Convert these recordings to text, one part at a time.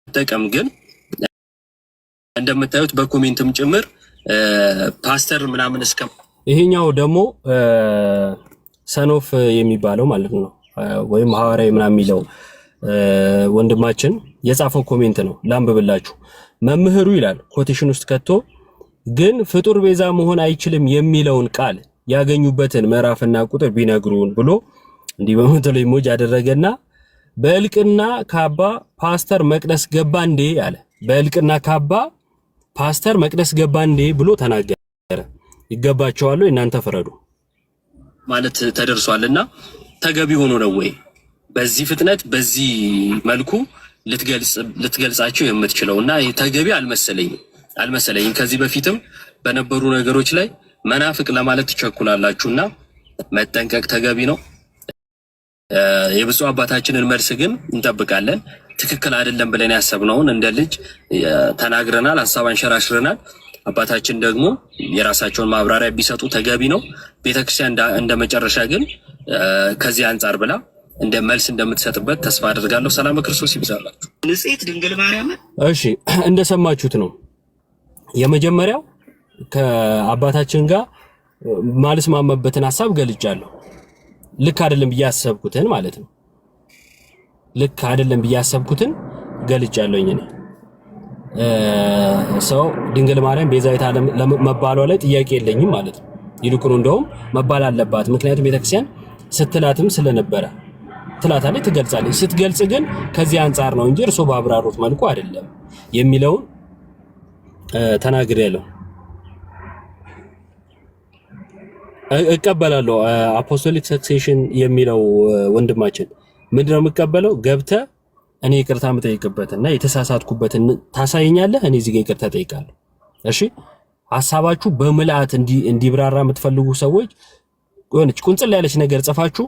ለመጠቀም ግን እንደምታዩት በኮሜንትም ጭምር ፓስተር ምናምን እስከ ይሄኛው ደግሞ ሰኖፍ የሚባለው ማለት ነው ወይም ሐዋርያው ምናምን የሚለው ወንድማችን የጻፈው ኮሜንት ነው። ላንብብላችሁ። መምህሩ ይላል ኮቴሽን ውስጥ ከቶ ግን ፍጡር ቤዛ መሆን አይችልም የሚለውን ቃል ያገኙበትን ምዕራፍና ቁጥር ቢነግሩን ብሎ እንዲህ በመተለ ኢሞጅ ያደረገና በእልቅና ካባ ፓስተር መቅደስ ገባ እንዴ አለ። በእልቅና ካባ ፓስተር መቅደስ ገባ እንዴ ብሎ ተናገረ። ይገባቸዋል እናንተ ፍረዱ ማለት ተደርሷልና ተገቢ ሆኖ ነው ወይ በዚህ ፍጥነት በዚህ መልኩ ልትገልጻቸው የምትችለውና ተገቢ አልመሰለኝም። ከዚህ በፊትም በነበሩ ነገሮች ላይ መናፍቅ ለማለት ትቸኩላላችሁና መጠንቀቅ ተገቢ ነው። የብፁዕ አባታችንን መልስ ግን እንጠብቃለን። ትክክል አይደለም ብለን ያሰብነውን እንደ ልጅ ተናግረናል፣ ሐሳብ አንሸራሽረናል። አባታችን ደግሞ የራሳቸውን ማብራሪያ ቢሰጡ ተገቢ ነው። ቤተክርስቲያን እንደ መጨረሻ ግን ከዚህ አንፃር ብላ እንደ መልስ እንደምትሰጥበት ተስፋ አደርጋለሁ። ሰላም ክርስቶስ ይብዛላችሁ። ንጽሕት ድንግል ማርያም እሺ፣ እንደሰማችሁት ነው። የመጀመሪያው ከአባታችን ጋር ማልስማማበትን ሐሳብ ገልጫለሁ። ልክ አይደለም ብያሰብኩትን ማለት ነው። ልክ አይደለም ብያሰብኩትን ገልጫለሁኝ እኔ ሰው ድንግል ማርያም ቤዛዊተ ዓለም ለመባሏ ላይ ጥያቄ የለኝም ማለት ነው። ይልቁኑ እንደውም መባል አለባት። ምክንያቱም ቤተክርስቲያን ስትላትም ስለነበረ ትላታለች፣ ትገልጻለች። ስትገልጽ ግን ከዚህ አንፃር ነው እንጂ እርሶ ባብራሩት መልኩ አይደለም የሚለውን ተናግሬያለሁ። እቀበላለሁ። አፖስቶሊክ ሰክሴሽን የሚለው ወንድማችን ምንድነው የምቀበለው? ገብተህ እኔ ይቅርታ የምጠይቅበትና የተሳሳትኩበትን ታሳየኛለህ፣ እኔ እዚህ ጋር ይቅርታ ጠይቃለሁ። እሺ፣ ሐሳባችሁ በምልአት እንዲብራራ የምትፈልጉ ሰዎች ሆነች ቁንጽል ያለች ነገር ጽፋችሁ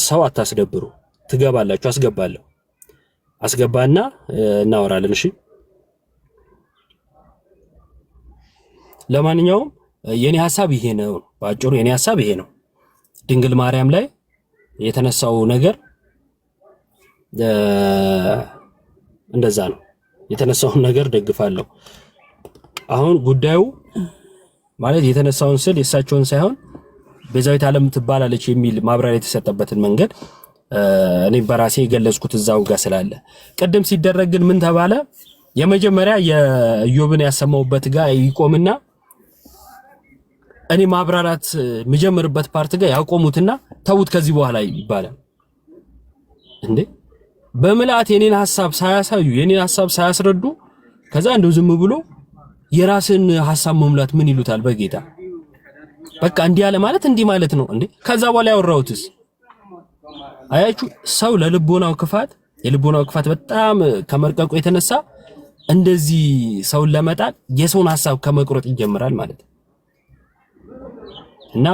ሰው አታስደብሩ። ትገባላችሁ። አስገባና እናወራለን። እሺ፣ ለማንኛውም የኔ ሐሳብ ይሄ ነው። ባጭሩ የኔ ሐሳብ ይሄ ነው። ድንግል ማርያም ላይ የተነሳው ነገር እንደዛ ነው። የተነሳውን ነገር ደግፋለሁ። አሁን ጉዳዩ ማለት የተነሳውን ስል የሳቸውን ሳይሆን ቤዛዊተ ዓለም ትባላለች የሚል ማብራሪያ የተሰጠበትን መንገድ እኔ በራሴ የገለጽኩት እዛው ጋር ስላለ ቀደም ሲደረግ ግን ምን ተባለ? የመጀመሪያ የኢዮብን ያሰማውበት ጋር ይቆምና እኔ ማብራራት መጀመርበት ፓርት ጋር ያቆሙትና ተውት ከዚህ በኋላ ይባላል እንዴ? በመላእክት የኔን ሐሳብ ሳያሳዩ የኔን ሐሳብ ሳያስረዱ ከዛ እንደው ዝም ብሎ የራስን ሐሳብ መሙላት ምን ይሉታል? በጌታ በቃ እንዲህ ያለ ማለት እንዲህ ማለት ነው እንዴ? ከዛ በኋላ ያወራውትስ አያችሁ፣ ሰው ለልቦናው ክፋት በጣም ከመርቀቁ የተነሳ እንደዚህ ሰውን ለመጣል የሰውን ሐሳብ ከመቁረጥ ይጀምራል ማለት ነው። እና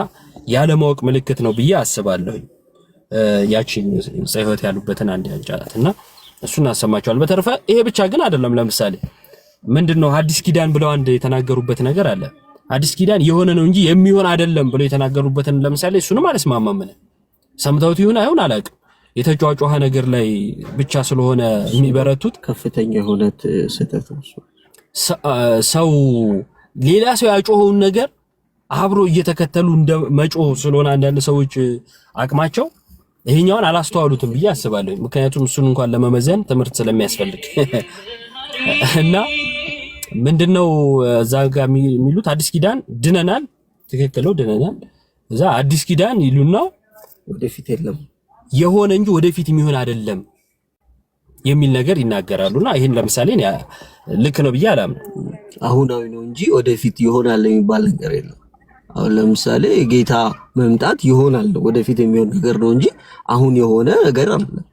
ያለማወቅ ምልክት ነው ብዬ አስባለሁ። ያቺን ጽሕፈት ያሉበትን አንድ ያንጫላትና እሱን አሰማቸዋል። በተረፈ ይሄ ብቻ ግን አይደለም። ለምሳሌ ምንድነው ሐዲስ ኪዳን ብለው አንድ የተናገሩበት ነገር አለ። ሐዲስ ኪዳን የሆነ ነው እንጂ የሚሆን አይደለም ብለው የተናገሩበትን ለምሳሌ እሱንም አልስማማም። ሰምተውት ይሁን አይሁን አላውቅም። የተጫጫኸ ነገር ላይ ብቻ ስለሆነ የሚበረቱት ከፍተኛ የሆነ ስህተት ነው። ሰው ሌላ ሰው ያጮኸውን ነገር አብሮ እየተከተሉ እንደ መጮህ ስለሆነ አንዳንድ ሰዎች አቅማቸው ይሄኛውን አላስተዋሉትም ብዬ አስባለሁ። ምክንያቱም እሱን እንኳን ለመመዘን ትምህርት ስለሚያስፈልግ እና ምንድነው እዛ ጋር የሚሉት አዲስ ኪዳን ድነናል፣ ትክክል ነው ድነናል። እዛ አዲስ ኪዳን ይሉና ወደፊት የለም የሆነ እንጂ ወደፊት የሚሆን አይደለም የሚል ነገር ይናገራሉና ይሄን ለምሳሌ ልክ ነው ብዬ አላምንም። አሁናዊ ነው እንጂ ወደፊት ይሆናል የሚባል ነገር የለም። አሁን ለምሳሌ ጌታ መምጣት ይሆናል ወደፊት የሚሆን ነገር ነው እንጂ አሁን የሆነ ነገር አይደለም።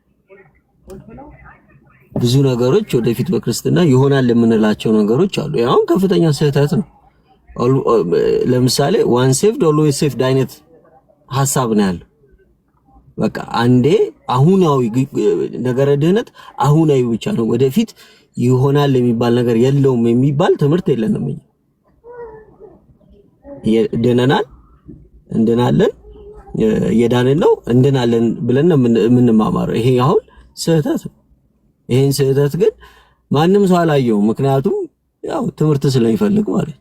ብዙ ነገሮች ወደፊት በክርስትና ይሆናል የምንላቸው ነገሮች አሉ። አሁን ከፍተኛ ስህተት ነው። ለምሳሌ ዋን ሴቭድ ኦልዌይስ ሴቭድ አይነት ሐሳብ ነው ያለው። በቃ አንዴ አሁናዊ ነገረ ድህነት አሁናዊ ብቻ ነው፣ ወደፊት ይሆናል የሚባል ነገር የለውም የሚባል ትምህርት የለንም። ድነናል፣ እንድናለን፣ የዳንን ነው እንድናለን ብለን የምንማማረው። ይሄ አሁን ስህተት ነው። ይሄን ስህተት ግን ማንም ሰው አላየውም። ምክንያቱም ያው ትምህርት ስለሚፈልግ ማለት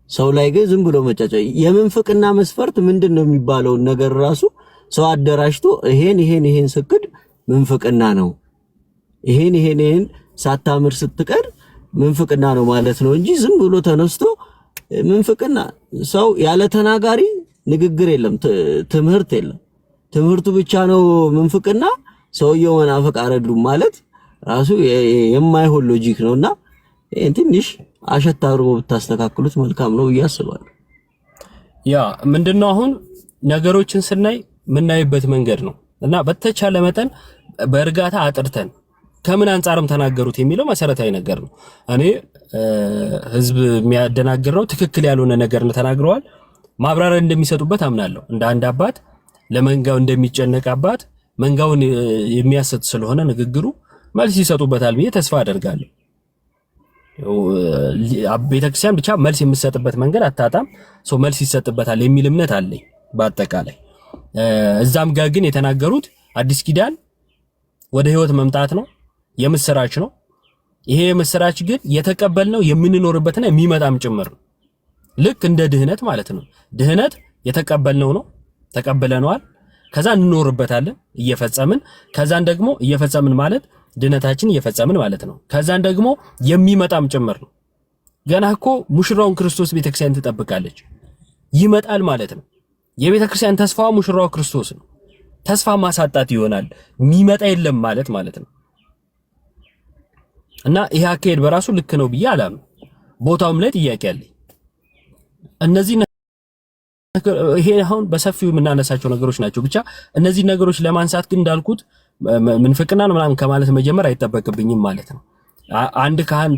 ሰው ላይ ግን ዝም ብሎ መጫጫ የምንፍቅና መስፈርት ምንድነው የሚባለውን ነገር ራሱ ሰው አደራጅቶ ይሄን ስክድ ምንፍቅና ነው፣ ይሄን ሳታምር ስትቀር ምንፍቅና ነው ማለት ነው እንጂ ዝም ብሎ ተነስቶ ምንፍቅና ሰው ያለ ተናጋሪ ንግግር የለም፣ ትምህርት የለም። ትምህርቱ ብቻ ነው ምንፍቅና። ሰውየው መናፍቅ አይደሉም ማለት ራሱ የማይሆን ሎጂክ ነውና ትንሽ አሸት አድርጎ ብታስተካክሉት መልካም ነው ብዬ አስባለሁ። ያ ምንድነው አሁን ነገሮችን ስናይ የምናይበት መንገድ ነው እና በተቻለ መጠን በእርጋታ አጥርተን ከምን አንጻርም ተናገሩት የሚለው መሰረታዊ ነገር ነው። እኔ ህዝብ የሚያደናግረው ትክክል ያልሆነ ነገር ነው ተናግረዋል፣ ማብራሪያ እንደሚሰጡበት አምናለሁ። እንደ አንድ አባት ለመንጋው እንደሚጨነቅ አባት መንጋውን የሚያሰጥ ስለሆነ ንግግሩ መልስ ይሰጡበታል ብዬ ተስፋ አደርጋለሁ። ቤተክርስቲያን ብቻ መልስ የምትሰጥበት መንገድ አታጣም፣ ሰው መልስ ይሰጥበታል የሚል እምነት አለኝ በአጠቃላይ። እዛም ጋር ግን የተናገሩት አዲስ ኪዳን ወደ ህይወት መምጣት ነው፣ የምስራች ነው። ይሄ የምስራች ግን የተቀበልነው የምንኖርበትና የሚመጣም ጭምር ነው። ልክ እንደ ድህነት ማለት ነው። ድህነት የተቀበልነው ነው፣ ተቀበለነዋል። ከዛ እንኖርበታለን እየፈጸምን። ከዛን ደግሞ እየፈጸምን ማለት ድህነታችን እየፈጸምን ማለት ነው። ከዛን ደግሞ የሚመጣም ጭምር ነው። ገና እኮ ሙሽራውን ክርስቶስ ቤተክርስቲያን ትጠብቃለች፣ ይመጣል ማለት ነው። የቤተክርስቲያን ተስፋዋ ሙሽራው ክርስቶስ ነው። ተስፋ ማሳጣት ይሆናል የሚመጣ የለም ማለት ነው። እና ይሄ አካሄድ በራሱ ልክ ነው ብዬ አላምንም። ቦታውም ላይ ጥያቄ አለኝ። እነዚህ ይሄ አሁን በሰፊው የምናነሳቸው ነገሮች ናቸው። ብቻ እነዚህ ነገሮች ለማንሳት ግን እንዳልኩት ምንፍቅና ነው ምናምን ከማለት መጀመር አይጠበቅብኝም ማለት ነው። አንድ ካህን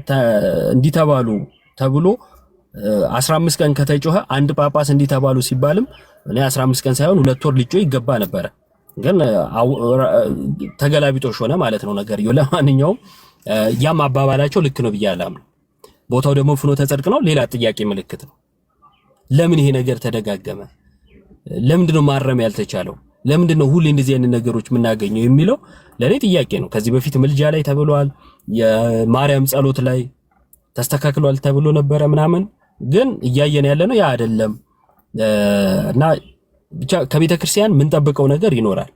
እንዲተባሉ ተብሎ 15 ቀን ከተጮኸ አንድ ጳጳስ እንዲተባሉ ሲባልም እኔ 15 ቀን ሳይሆን 2 ወር ሊጮህ ይገባ ነበረ። ግን ተገላቢጦሽ ሆነ ማለት ነው ነገርየው። ለማንኛውም ያም አባባላቸው ልክ ነው ብዬ አላምንም። ቦታው ደግሞ ፍኖተ ጽድቅ ነው፣ ሌላ ጥያቄ ምልክት ነው። ለምን ይሄ ነገር ተደጋገመ? ለምንድነው ማረም ያልተቻለው? ለምንድነው ሁሌ እንደዚህ አይነት ነገሮች የምናገኘው የሚለው ለኔ ጥያቄ ነው። ከዚህ በፊት ምልጃ ላይ ተብሏል፣ የማርያም ጸሎት ላይ ተስተካክሏል ተብሎ ነበረ ምናምን፣ ግን እያየን ያለ ነው ያ አይደለም። እና ብቻ ከቤተ ክርስቲያን የምንጠብቀው ነገር ይኖራል።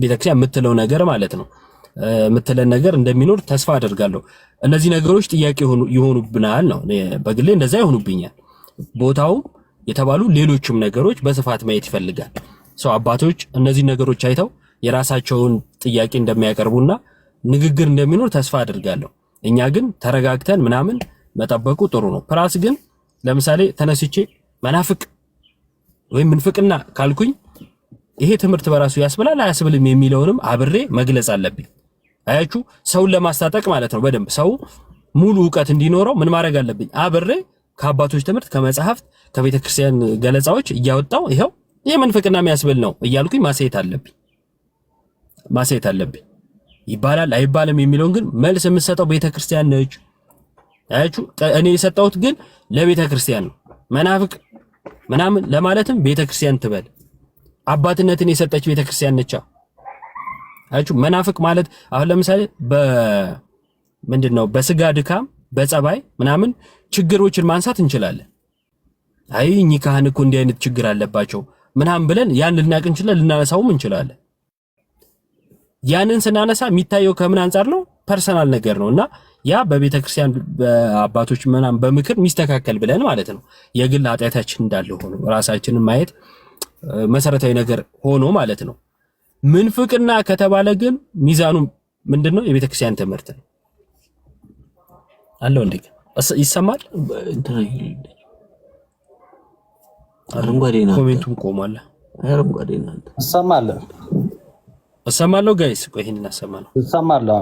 ቤተ ክርስቲያን የምትለው ነገር ማለት ነው የምትለን ነገር እንደሚኖር ተስፋ አደርጋለሁ። እነዚህ ነገሮች ጥያቄ ይሆኑብናል ነው፣ በግሌ እንደዛ ይሆኑብኛል። ቦታው የተባሉ ሌሎችም ነገሮች በስፋት ማየት ይፈልጋል። ሰው አባቶች እነዚህ ነገሮች አይተው የራሳቸውን ጥያቄ እንደሚያቀርቡና ንግግር እንደሚኖር ተስፋ አደርጋለሁ። እኛ ግን ተረጋግተን ምናምን መጠበቁ ጥሩ ነው። ፕላስ ግን ለምሳሌ ተነስቼ መናፍቅ ወይም ምንፍቅና ካልኩኝ ይሄ ትምህርት በራሱ ያስብላል አያስብልም የሚለውንም አብሬ መግለጽ አለብኝ። አያችሁ፣ ሰውን ለማስታጠቅ ማለት ነው። በደንብ ሰው ሙሉ ዕውቀት እንዲኖረው ምን ማድረግ አለብኝ? አብሬ ከአባቶች ትምህርት፣ ከመጽሐፍት፣ ከቤተክርስቲያን ገለጻዎች እያወጣው ይሄው ይሄ ምንፍቅና የሚያስብል ነው እያልኩኝ ማሳየት አለብኝ። ይባላል አይባልም የሚለውን ግን መልስ የምትሰጠው ቤተክርስቲያን ነች። አያችሁ፣ እኔ የሰጠሁት ግን ለቤተክርስቲያን ነው። መናፍቅ ምናምን ለማለትም ቤተክርስቲያን ትበል። አባትነትን የሰጠች ቤተክርስቲያን ነች። አያችሁ፣ መናፍቅ ማለት አሁን ለምሳሌ ምንድነው በስጋ ድካም በጸባይ ምናምን ችግሮችን ማንሳት እንችላለን። አይ እኚህ ካህን እኮ እንዲህ አይነት ችግር አለባቸው ምናምን ብለን ያን ልናቅ እንችላለን፣ ልናነሳውም እንችላለን። ያንን ስናነሳ የሚታየው ከምን አንፃር ነው? ፐርሰናል ነገር ነውና ያ በቤተክርስቲያን በአባቶች ምናምን በምክር የሚስተካከል ብለን ማለት ነው። የግል ኃጢአታችን እንዳለ ሆኖ ራሳችንን ማየት መሰረታዊ ነገር ሆኖ ማለት ነው። ምንፍቅና ከተባለ ግን ሚዛኑ ምንድነው? የቤተክርስቲያን ትምህርት ነው አለው። እንዴ ይሰማል? አረንጓዴ ነው። ኮሜንቱም ቆሟል። አረንጓዴ ነው። እሰማለሁ ጋይስ፣ ቆይ ይሄን እናሰማለሁ። እሰማለሁ።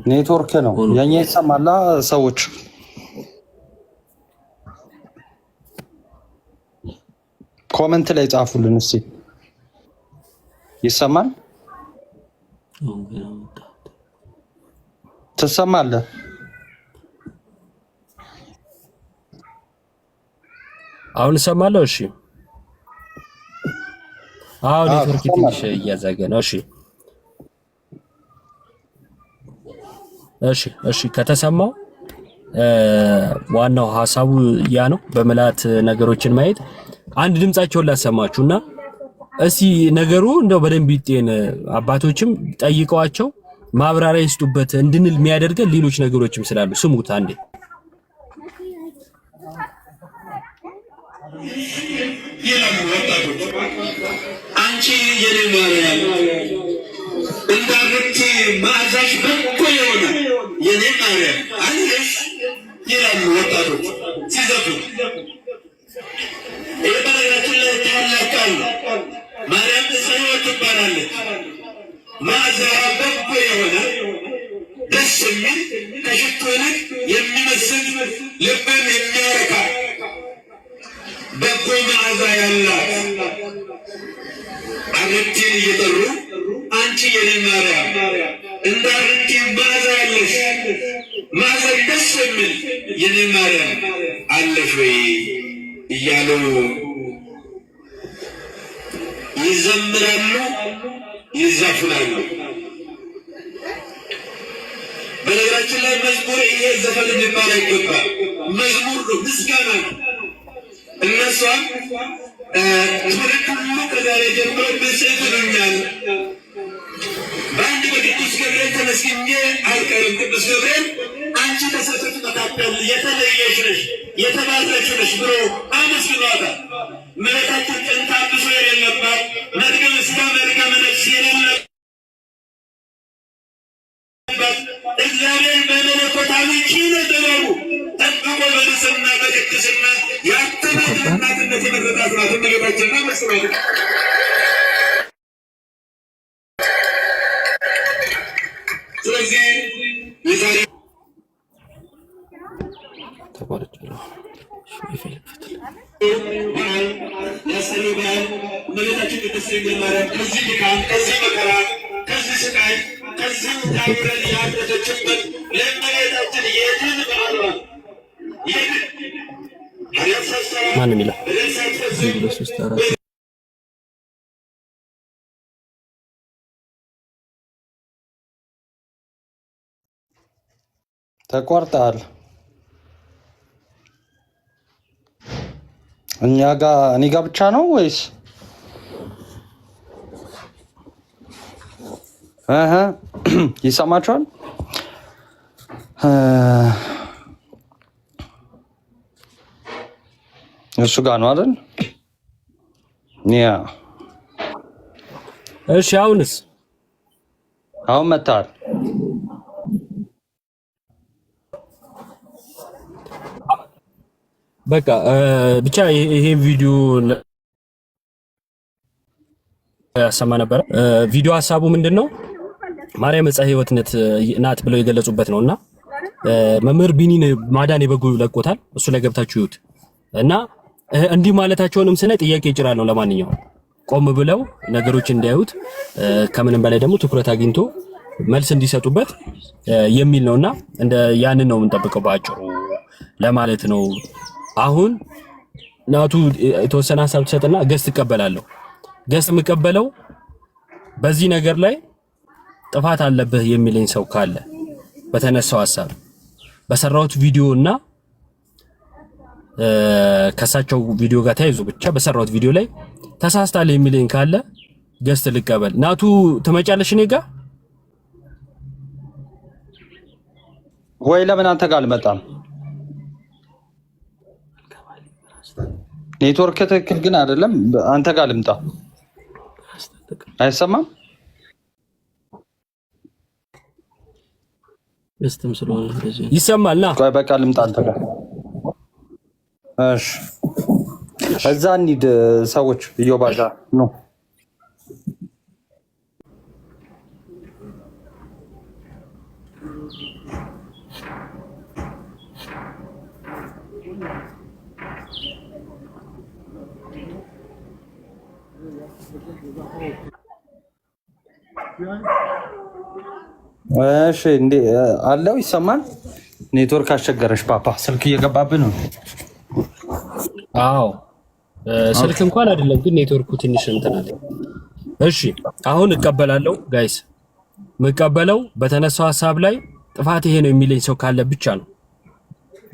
ኔትወርክ ነው የኛ ይሰማላ። ሰዎች ኮሜንት ላይ ጻፉልን እስቲ። ይሰማል? ትሰማለህ? አሁን እሰማለሁ። እሺ አዎ ኔትወርክ ትንሽ እያዛገ ነው። እሺ ከተሰማው ዋናው ሐሳቡ ያ ነው። በመላት ነገሮችን ማየት አንድ ድምጻቸውን ላሰማችሁና እስቲ ነገሩ እንደው በደንብ ይጤን አባቶችም ጠይቀዋቸው ማብራሪያ ይስጡበት እንድንል የሚያደርገን ሌሎች ነገሮችም ስላሉ ስሙት አንዴ። አንቺ የኔ ማርያም እንዳርቲ ማዛሽ በቆ የሆነ የኔ ማርያም አለሽ ይላሉ ወጣቶች ሲዘፍኑ። በነገራችን ላይ ታላቅ ቃል ማርያም ጽዮን ትባላለች። ማዛ በቆ የሆነ ደስ የሚል ከሽቶ ይልቅ የሚመስል ልብን የሚያረካ በጎ መዓዛ ያላት አረቲን እየጠሩ አንቺ የኔ ማርያም እንደ አረቲ መዓዛ ያለሽ መዓዛ ደስ የሚል የኔ ማርያም አለሽ ወይ እያሉ ይዘምራሉ፣ ይዘፍናሉ። በነገራችን ላይ መዝሙር ይሄ ዘፈን ሊባል አይገባም። መዝሙር ነው፣ ምስጋና ነው። እነሷም ትውልድ ሁሉ ከዛሬ ጀምሮ ብፅዕት ይሉኛል። በአንድ በቅዱስ ገብርኤል ተመስግኜ አልቀርም። ቅዱስ ገብርኤል አንቺ ከሴቶች መካከል የተለየሽ ነሽ፣ የተባረክሽ ነሽ ብሎ አመስግኗታል። ምሕረታችን ጥንተ አብሶ የሌለባት መርገም ሥጋ መርገመ ነፍስ የሌለባት እግዚአብሔር በመለኮታዊ ኪነ ጥበቡ ጠብቆ በንጽሕና በቅድስና ያተማት እናትነት የመረጣት ናት እመቤታችንና መስሏት። ስለዚህ የዛሬ ተቋርጫለሁ። ያሰሪ በዓል እመቤታችን ቅድስት ድንግል ማርያም ከዚህ ድካም፣ ከዚህ መከራ፣ ከዚህ ስቃይ፣ ከዚህ ታምረን ያደረሰችበት ለእመቤታችን የድል በዓሏ ማንም ይላል ተቋርጠሃል። እኔ ጋ ብቻ ነው ወይስ? ይሰማችኋል? እሱ ጋር ነው አይደል? ያ እሺ። አሁን መጣል በቃ ብቻ ይሄ ቪዲዮ ያሰማ ነበር። ቪዲዮ ሐሳቡ ምንድነው? ማርያም ዕፀ ሕይወት ናት ብለው የገለጹበት ነውና መምህር ቢኒን ማዳን የበጉ ለቆታል። እሱ ላይ ገብታችሁ ይዩት እና እንዲህ ማለታቸውንም ስናይ ጥያቄ ይጭራል ነው። ለማንኛውም ቆም ብለው ነገሮች እንዲያዩት ከምንም በላይ ደግሞ ትኩረት አግኝቶ መልስ እንዲሰጡበት የሚል ነውና እንደ ያንን ነው የምንጠብቀው ባጭሩ ለማለት ነው። አሁን ናቱ የተወሰነ ሐሳብ ተሰጠና ገስት እቀበላለሁ። ገስት የምቀበለው በዚህ ነገር ላይ ጥፋት አለብህ የሚለኝ ሰው ካለ በተነሳው ሐሳብ በሰራሁት ቪዲዮ እና ከሳቸው ቪዲዮ ጋር ተያይዞ ብቻ በሰራሁት ቪዲዮ ላይ ተሳስታል የሚለኝ ካለ ገስት ልቀበል። ናቱ ትመጫለሽ እኔ ጋር ወይ? ለምን አንተ ጋር አልመጣም? ኔትወርክ ትክክል ግን አይደለም። አንተ ጋር ልምጣ። አይሰማም? እስተም ስለሆነ ስለዚህ ይሰማልና ቆይ በቃ ልምጣ አንተ ጋር። እሺ እዛ እንሂድ። ሰዎች እዮባዛ ነው። እሺ እንዴ አለው ይሰማል? ኔትወርክ አስቸገረሽ ፓፓ? ስልክ እየገባብህ ነው? አዎ ስልክ እንኳን አይደለም ግን ኔትወርኩ ትንሽ እንትን አለ። እሺ አሁን እቀበላለሁ ጋይስ። መቀበለው በተነሳው ሐሳብ ላይ ጥፋት ይሄ ነው የሚለኝ ሰው ካለ ብቻ ነው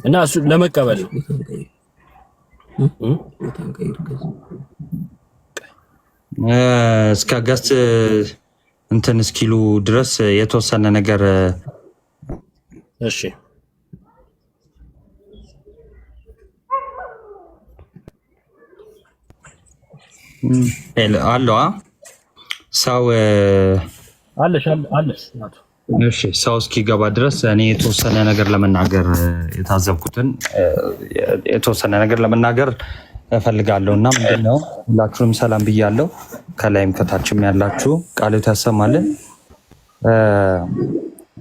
እና እሱ ለመቀበል ነው። እስከ ገስት እንትን እስኪሉ ድረስ የተወሰነ ነገር እሺ አለዋ ሰው አለሽ እሺ ሰው እስኪገባ ድረስ እኔ የተወሰነ ነገር ለመናገር የታዘብኩትን የተወሰነ ነገር ለመናገር እፈልጋለሁ እና ምንድነው ሁላችሁንም ሰላም ብያለሁ። ከላይም ከታችም ያላችሁ ቃልዎት ያሰማልን።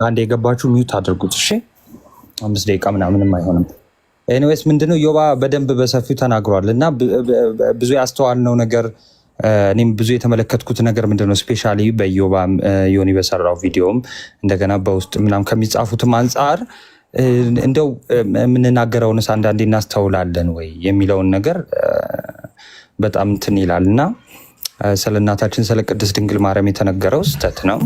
አንዴ የገባችሁ ሚውት አድርጉት እሺ። 5 ደቂቃ ምናምንም አይሆንም። ኤኒዌይስ ምንድነው ዮባ በደንብ በሰፊው ተናግሯል እና ብዙ ያስተዋልነው ነገር እኔም ብዙ የተመለከትኩት ነገር ምንድነው ስፔሻሊ በዮባ ዮኒ በሰራው ቪዲዮም እንደገና በውስጥ ምናም ከሚጻፉትም አንፃር እንደው የምንናገረውንስ አንዳንዴ እናስተውላለን ወይ የሚለውን ነገር በጣም እንትን ይላልና ስለ እናታችን ስለ ቅድስት ድንግል ማርያም የተነገረው ስህተት ነው።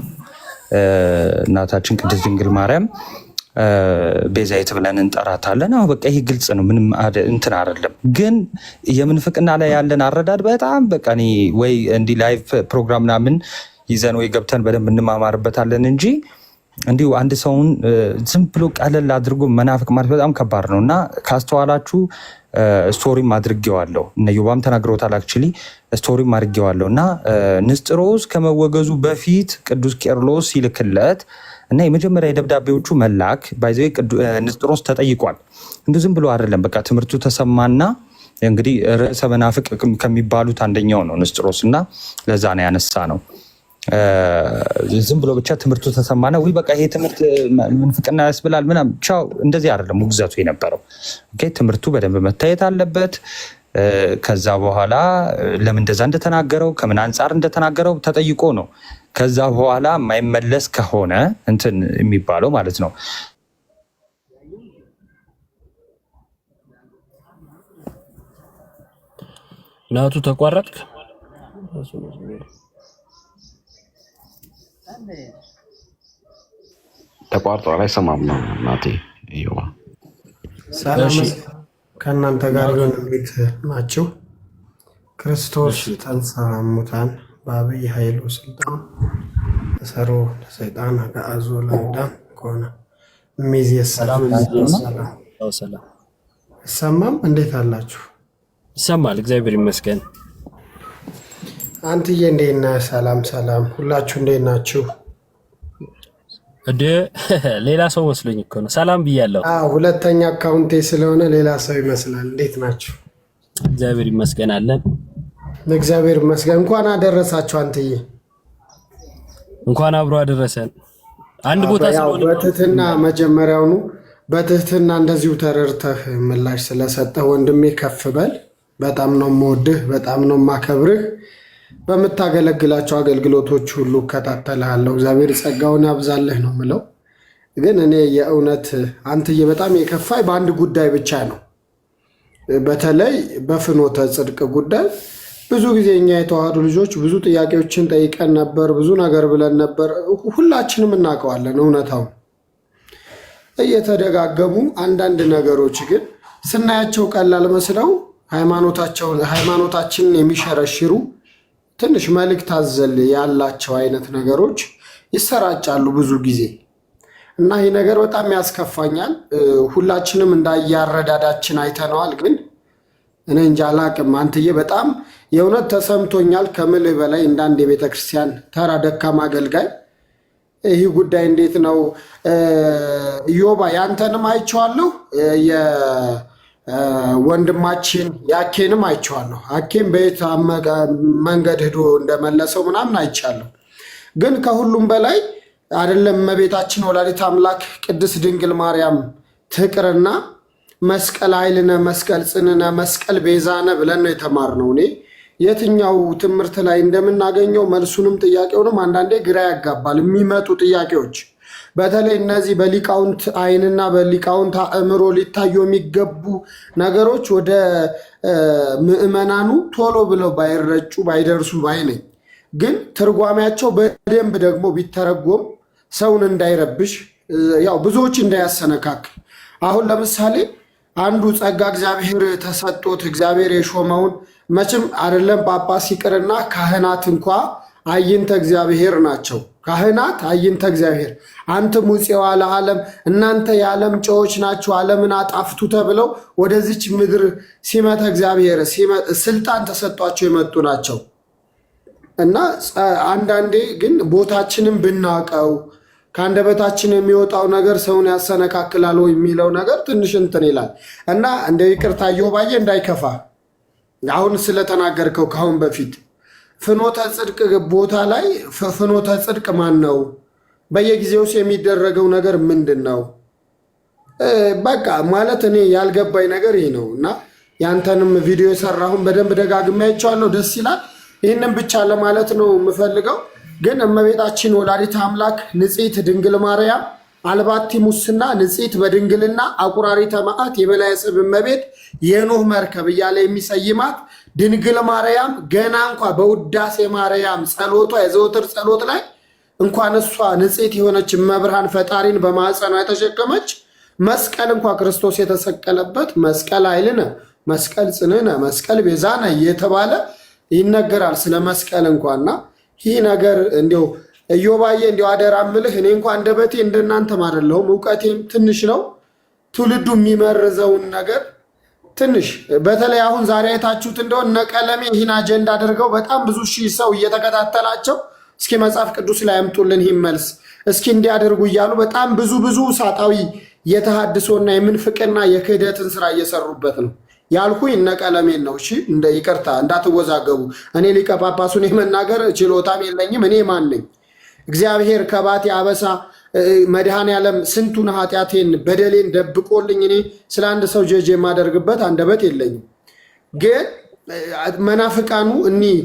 እናታችን ቅድስት ድንግል ማርያም ቤዛይት ብለን እንጠራታለን። አዎ በቃ ይሄ ግልጽ ነው፣ ምንም እንትን አይደለም። ግን የምንፍቅና ላይ ያለን አረዳድ በጣም በቃ እኔ ወይ እንዲህ ላይቭ ፕሮግራም ምናምን ይዘን ወይ ገብተን በደንብ እንማማርበታለን እንጂ እንዲሁ አንድ ሰውን ዝም ብሎ ቀለል አድርጎ መናፍቅ ማለት በጣም ከባድ ነው እና ካስተዋላችሁ ስቶሪም አድርጌዋለሁ እነ ዮባም ተናግረውታል። አክቹሊ ስቶሪም አድርጌዋለሁ እና ንስጥሮስ ከመወገዙ በፊት ቅዱስ ቄርሎስ ይልክለት እና የመጀመሪያ የደብዳቤዎቹ መላክ ባይዘው ንስጥሮስ ተጠይቋል። እንዴ ዝም ብሎ አይደለም። በቃ ትምህርቱ ተሰማና እንግዲህ ርዕሰ መናፍቅ ከሚባሉት አንደኛው ነው ንስጥሮስ እና ለዛ ነው ያነሳ ነው። ዝም ብሎ ብቻ ትምህርቱ ተሰማና ወይ በቃ ይሄ ትምህርት ምንፍቅና ያስብላል ምናምን ቻው፣ እንደዚህ አይደለም ሙግዘቱ የነበረው። ኦኬ ትምህርቱ በደንብ መታየት አለበት። ከዛ በኋላ ለምን እንደዛ እንደተናገረው ከምን አንፃር እንደተናገረው ተጠይቆ ነው። ከዛ በኋላ የማይመለስ ከሆነ እንትን የሚባለው ማለት ነው። ናቱ ተቋረጥክ? ተቋርጧል። አይሰማም ነው ናቴ ይዋ ሰላም ከእናንተ ጋር ይሁን። እንዴት ናችሁ? ክርስቶስ ተንሥአ እሙታን በአብይ ኃይሉ ስልጣን ተሰሮ ለሰይጣን አግዓዞ ለአዳም ከሆነ እምይእዜሰ ሰላም። ይሰማም? እንዴት አላችሁ? ይሰማል፣ እግዚአብሔር ይመስገን። አንትዬ እንዴት ነህ? ሰላም ሰላም። ሁላችሁ እንዴት ናችሁ? እደ ሌላ ሰው መስሎኝ እኮ ነው ሰላም ብያለሁ። ሁለተኛ አካውንቴ ስለሆነ ሌላ ሰው ይመስላል። እንዴት ናችሁ? እግዚአብሔር ይመስገን አለን። እግዚአብሔር ይመስገን። እንኳን አደረሳችሁ። አንትዬ እንኳን አብሮ አደረሰን። አንድ ቦታ ስለሆነ በትህትና መጀመሪያውኑ በትህትና እንደዚሁ ተረርተህ ምላሽ ስለሰጠህ ወንድሜ ከፍ በል። በጣም ነው የምወድህ፣ በጣም ነው የማከብርህ። በምታገለግላቸው አገልግሎቶች ሁሉ እከታተልሃለሁ። እግዚአብሔር ጸጋውን ያብዛልህ ነው የምለው። ግን እኔ የእውነት አንትዬ በጣም የከፋኝ በአንድ ጉዳይ ብቻ ነው። በተለይ በፍኖተ ጽድቅ ጉዳይ ብዙ ጊዜ እኛ የተዋህዱ ልጆች ብዙ ጥያቄዎችን ጠይቀን ነበር፣ ብዙ ነገር ብለን ነበር። ሁላችንም እናውቀዋለን እውነታውን። እየተደጋገሙ አንዳንድ ነገሮች ግን ስናያቸው ቀላል መስለው ሃይማኖታችንን የሚሸረሽሩ ትንሽ መልእክት አዘል ያላቸው አይነት ነገሮች ይሰራጫሉ ብዙ ጊዜ እና ይህ ነገር በጣም ያስከፋኛል። ሁላችንም እንዳያረዳዳችን አይተነዋል። ግን እኔ እንጃ አላቅም። አንትዬ በጣም የእውነት ተሰምቶኛል ከምልህ በላይ እንዳንድ የቤተክርስቲያን ተራ ደካማ አገልጋይ። ይህ ጉዳይ እንዴት ነው ዮባ? ያንተንም አይቼዋለሁ፣ ወንድማችን ያኬንም አይቼዋለሁ። አኬም በየት መንገድ ሄዶ እንደመለሰው ምናምን አይቻለሁ። ግን ከሁሉም በላይ አይደለም እመቤታችን ወላዲተ አምላክ ቅድስት ድንግል ማርያም ትቅርና መስቀል ኃይልነ፣ መስቀል ጽንነ፣ መስቀል ቤዛነ ብለን ነው የተማርነው። እኔ የትኛው ትምህርት ላይ እንደምናገኘው መልሱንም ጥያቄውንም አንዳንዴ ግራ ያጋባል የሚመጡ ጥያቄዎች። በተለይ እነዚህ በሊቃውንት ዓይንና በሊቃውንት አእምሮ ሊታዩ የሚገቡ ነገሮች ወደ ምዕመናኑ ቶሎ ብለው ባይረጩ ባይደርሱ ባይ ነኝ። ግን ትርጓሜያቸው በደንብ ደግሞ ቢተረጎም ሰውን እንዳይረብሽ፣ ያው ብዙዎች እንዳያሰነካክል። አሁን ለምሳሌ አንዱ ጸጋ እግዚአብሔር ተሰጦት እግዚአብሔር የሾመውን መቼም አይደለም ጳጳስ ይቅርና ካህናት እንኳ አይንተ እግዚአብሔር ናቸው። ካህናት አይንተ እግዚአብሔር አንተ ሙፄዋ ለዓለም እናንተ የዓለም ጨዎች ናቸው ዓለምን አጣፍቱ ተብለው ወደዚች ምድር ሲመተ እግዚአብሔር ስልጣን ተሰጧቸው የመጡ ናቸው። እና አንዳንዴ ግን ቦታችንን ብናውቀው ከአንደበታችን የሚወጣው ነገር ሰውን ያሰነካክላል የሚለው ነገር ትንሽ እንትን ይላል እና እንደ ይቅርታ እየባየ እንዳይከፋ አሁን ስለተናገርከው ካሁን በፊት ፍኖተ ጽድቅ ቦታ ላይ ፍኖተ ጽድቅ ማን ነው? በየጊዜውስ የሚደረገው ነገር ምንድን ነው? በቃ ማለት እኔ ያልገባኝ ነገር ይህ ነው እና ያንተንም ቪዲዮ የሰራሁን በደንብ ደጋግሜ አይቼዋለሁ። ደስ ይላል። ይህንን ብቻ ለማለት ነው የምፈልገው። ግን እመቤታችን ወላዲተ አምላክ ንጽሕት ድንግል ማርያም አልባቲ ሙስና ንጽሕት በድንግልና አቁራሪተ መዓት የበላይ ሰብ እመቤት የኖህ መርከብ እያለ የሚሰይማት ድንግል ማርያም ገና እንኳ በውዳሴ ማርያም ጸሎቷ የዘወትር ጸሎት ላይ እንኳን እሷ ንጽሕት የሆነች እመብርሃን ፈጣሪን በማኅፀኗ የተሸከመች መስቀል እንኳ ክርስቶስ የተሰቀለበት መስቀል ኃይልነ መስቀል ጽንዕነ መስቀል ቤዛነ እየተባለ ይነገራል ስለ መስቀል እንኳና ይህ ነገር እንዲው እዮባዬ እንዲው አደራ ምልህ እኔ እንኳን አንደበቴ እንደናንተም አይደለሁም፣ እውቀቴም ትንሽ ነው። ትውልዱ የሚመርዘውን ነገር ትንሽ በተለይ አሁን ዛሬ አይታችሁት እንደሆነ ነቀለሜ ይህን አጀንዳ አድርገው በጣም ብዙ ሺህ ሰው እየተከታተላቸው እስኪ መጽሐፍ ቅዱስ ላይ አምጡልን ይህን መልስ እስኪ እንዲያደርጉ እያሉ በጣም ብዙ ሳጣዊ የተሃድሶና የምንፍቅና የክህደትን ስራ እየሰሩበት ነው ያልኩኝ ነቀለሜን ነው። እሺ እንደ ይቅርታ እንዳትወዛገቡ። እኔ ሊቀ ጳጳሱን የመናገር ችሎታም የለኝም። እኔ ማን ነኝ? እግዚአብሔር ከባቴ አበሳ መድኃኔ ዓለም ስንቱን ኃጢአቴን በደሌን ደብቆልኝ እኔ ስለ አንድ ሰው ጀጅ የማደርግበት አንደበት የለኝም። ግን መናፍቃኑ እኒህ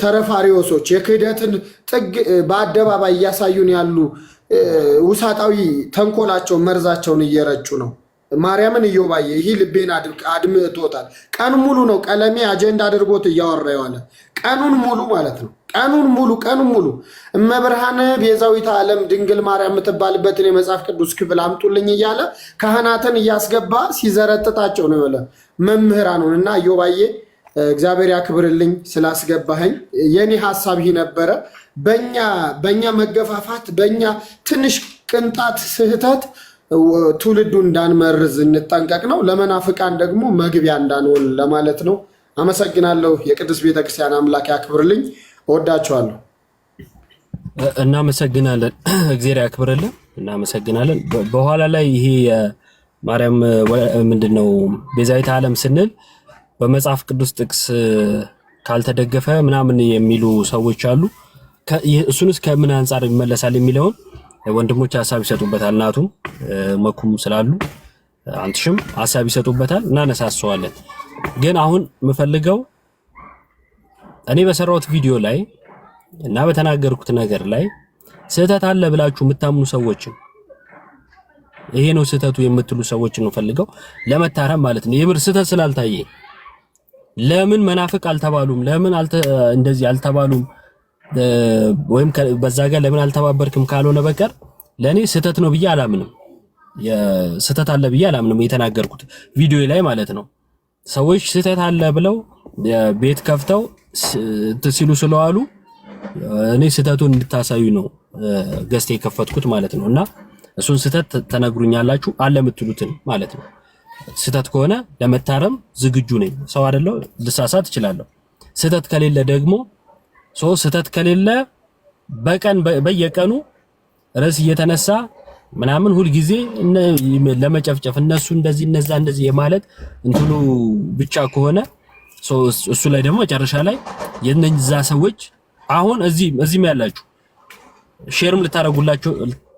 ተረፋሪዎሶች የክህደትን ጥግ በአደባባይ እያሳዩን ያሉ ውሳጣዊ ተንኮላቸውን መርዛቸውን እየረጩ ነው። ማርያምን እዮባዬ ይህ ልቤን አድምቶታል። ቀን ሙሉ ነው ቀለሜ አጀንዳ አድርጎት እያወራ የዋለ ቀኑን ሙሉ ማለት ነው። ቀኑን ሙሉ እመብርሃን ቤዛዊተ ዓለም ድንግል ማርያም የምትባልበትን የመጽሐፍ ቅዱስ ክፍል አምጡልኝ እያለ ካህናትን እያስገባ ሲዘረጥጣቸው ነው ያለ መምህራኑን። እና እዮባዬ እግዚአብሔር ያክብርልኝ ስላስገባኸኝ። የኔ ሐሳብ ይህ ነበረ። በእኛ መገፋፋት በእኛ ትንሽ ቅንጣት ስህተት ትውልዱ እንዳንመርዝ እንጠንቀቅ ነው። ለመናፍቃን ደግሞ መግቢያ እንዳንሆን ለማለት ነው። አመሰግናለሁ። የቅድስት ቤተክርስቲያን አምላክ ያክብርልኝ። እወዳችኋለሁ። እናመሰግናለን። እግዚአብሔር ያክብርልን። እናመሰግናለን። በኋላ ላይ ይሄ ማርያም ምንድነው ቤዛዊተ ዓለም ስንል በመጽሐፍ ቅዱስ ጥቅስ ካልተደገፈ ምናምን የሚሉ ሰዎች አሉ። እሱንስ ከምን አንጻር ይመለሳል የሚለውን ወንድሞች ሐሳብ ይሰጡበታል። እናቱም መኩም ስላሉ አንትሽም ሐሳብ ይሰጡበታል፣ እናነሳሰዋለን። ግን አሁን የምፈልገው እኔ በሰራሁት ቪዲዮ ላይ እና በተናገርኩት ነገር ላይ ስህተት አለ ብላችሁ የምታምኑ ሰዎችን ይሄ ነው ስህተቱ የምትሉ ሰዎችን ነው ፈልገው ለመታረም ማለት ነው። የምር ስህተት ስላልታየ ለምን መናፍቅ አልተባሉም? ለምን እንደዚህ አልተባሉም? ወይም በዛ ጋር ለምን አልተባበርክም ካልሆነ በቀር ለኔ ስህተት ነው ብዬ አላምንም። ስህተት አለ ብዬ አላምንም። የተናገርኩት ቪዲዮ ላይ ማለት ነው። ሰዎች ስህተት አለ ብለው ቤት ከፍተው ሲሉ ስለዋሉ እኔ ስህተቱን እንድታሳዩ ነው ገዝተ የከፈትኩት ማለት ነው። እና እሱን ስህተት ተነግሩኛላችሁ አለ የምትሉትን ማለት ነው። ስህተት ከሆነ ለመታረም ዝግጁ ነኝ። ሰው አይደለው፣ ልሳሳት እችላለሁ። ስህተት ከሌለ ደግሞ ስህተት ከሌለ በየቀኑ ርዕስ እየተነሳ ምናምን ሁል ጊዜ ለመጨፍጨፍ እነሱ እንደዚህ እነዛ እንደዚህ የማለት እንትኑ ብቻ ከሆነ እሱ ላይ ደግሞ መጨረሻ ላይ የነዛ ሰዎች አሁን እዚህም ያላችሁ ሼርም ልታረጉላችሁ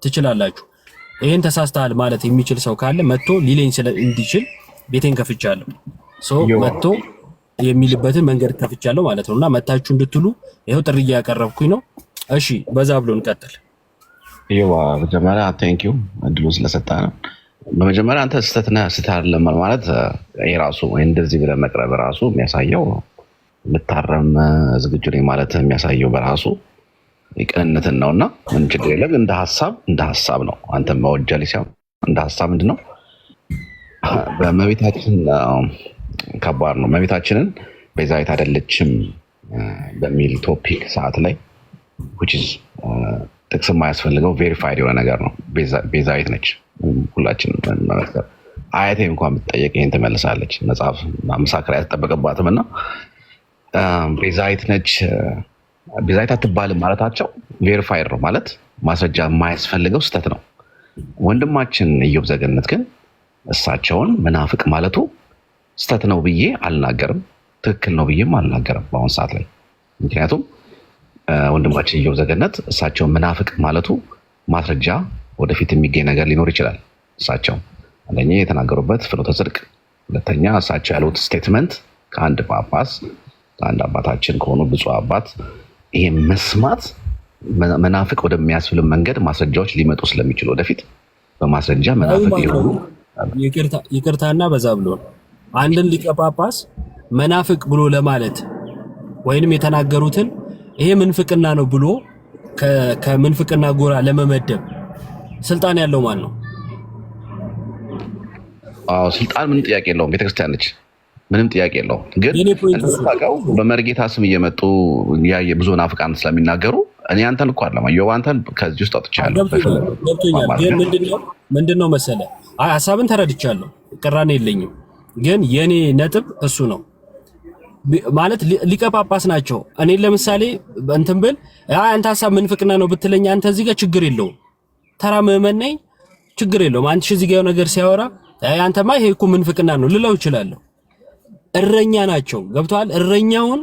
ትችላላችሁ። ይሄን ተሳስተሃል ማለት የሚችል ሰው ካለ መጥቶ ሊለኝ እንዲችል ቤቴን ከፍቻለሁ። መጥቶ የሚልበትን መንገድ ከፍቻለሁ ማለት ነውና መታችሁ እንድትሉ ይሄው ጥሪ እያቀረብኩኝ ነው። እሺ በዛ ብሎ እንቀጥል። ይዋ መጀመሪያ ቴንክ ዩ እድሉን ስለሰጠን። በመጀመሪያ አንተ ስህተት አይደለም ማለት የራሱ ወይ እንደዚህ ብለህ መቅረብ ራሱ የሚያሳየው ልታረም ዝግጁ ነኝ ማለት የሚያሳየው በራሱ ቅንነትን ነውና ምን ችግር የለም። እንደ ሐሳብ ነው አንተ መወጀል ሲያው እንደ ሐሳብ ምንድነው በመቤታችን ከባድ ነው። መቤታችንን ቤዛዊት አይደለችም በሚል ቶፒክ ሰዓት ላይ which is ጥቅስ የማያስፈልገው ቬሪፋይድ የሆነ ነገር ነው። ቤዛዊት ነች ሁላችንም መመስከር። አያቴ እንኳን ብትጠየቅ ይሄን ትመልሳለች። መጽሐፍ ማመሳከር አይጠበቅባትም እና ቤዛዊት ነች ቤዛዊት አትባልም ማለታቸው ቬሪፋይድ ነው ማለት ማስረጃ የማያስፈልገው ስህተት ነው። ወንድማችን ኢዮብ ዘገነት ግን እሳቸውን መናፍቅ ማለቱ ስህተት ነው ብዬ አልናገርም፣ ትክክል ነው ብዬም አልናገርም በአሁን ሰዓት ላይ። ምክንያቱም ወንድማችን ኢዮብ ዘገነት እሳቸውን መናፍቅ ማለቱ ማስረጃ ወደፊት የሚገኝ ነገር ሊኖር ይችላል። እሳቸው አንደኛ የተናገሩበት ፍኖተ ጽድቅ፣ ሁለተኛ እሳቸው ያሉት ስቴትመንት ከአንድ ጳጳስ ከአንድ አባታችን ከሆኑ ብፁዕ አባት ይሄ መስማት መናፍቅ ወደሚያስብልን መንገድ ማስረጃዎች ሊመጡ ስለሚችሉ ወደፊት በማስረጃ መናፍቅ ይሆኑ። ይቅርታና በዛ ብሎ አንድን ሊቀ ጳጳስ መናፍቅ ብሎ ለማለት ወይንም የተናገሩትን ይሄ ምንፍቅና ነው ብሎ ከምንፍቅና ጎራ ለመመደብ ስልጣን ያለው ማን ነው? ስልጣን ምንም ጥያቄ የለውም። ቤተክርስቲያን ነች፣ ምንም ጥያቄ የለውም። ግን እንደምታውቀው በመርጌታ ስም እየመጡ ብዙ ናፍቃን ስለሚናገሩ እኔ አንተን እኮ አይደለም አየሁ አንተን ከዚህ ውስጥ አውጥቻለሁ። ግን ምንድነው መሰለ ሐሳብን ተረድቻለሁ፣ ቅራኔ የለኝም። ግን የኔ ነጥብ እሱ ነው ማለት ሊቀ ጳጳስ ናቸው። እኔ ለምሳሌ እንትን ብል አንተ ሐሳብ ምንፍቅና ነው ብትለኝ አንተ እዚህ ጋር ችግር የለውም፣ ተራ ምዕመን ነኝ ችግር የለውም። አንተ እዚህ ጋር ነገር ሲያወራ አንተማ ይሄ እኮ ምንፍቅና ነው ልለው እችላለሁ። እረኛ ናቸው፣ ገብቷል። እረኛውን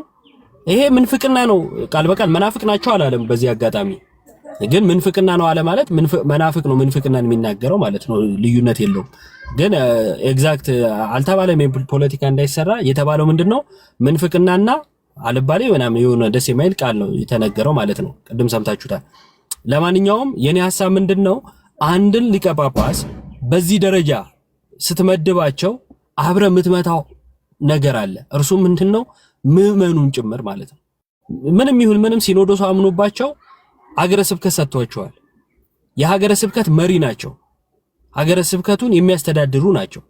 ይሄ ምንፍቅና ነው ቃል በቃል መናፍቅ ናቸው አላለም። በዚህ አጋጣሚ ግን ምንፍቅና ነው አለ ማለት መናፍቅ ነው ምንፍቅናን የሚናገረው ማለት ነው። ልዩነት የለውም። ግን ኤግዛክት አልተባለም። ፖለቲካ እንዳይሰራ የተባለው ምንድነው ምንፍቅናና አልባሌ ምናምን የሆነ ደስ የማይል ቃል ነው የተነገረው ማለት ነው። ቅድም ሰምታችሁታል። ለማንኛውም የኔ ሐሳብ ምንድነው አንድን ሊቀ ጳጳስ በዚህ ደረጃ ስትመድባቸው አብረ የምትመታው ነገር አለ። እርሱ ምንድነው ምዕመኑን ጭምር ማለት ነው። ምንም ይሁን ምንም ሲኖዶሱ አምኖባቸው ሀገረ ስብከት ሰጥቷቸዋል። የሀገረ ስብከት መሪ ናቸው። ሀገረ ስብከቱን የሚያስተዳድሩ ናቸው።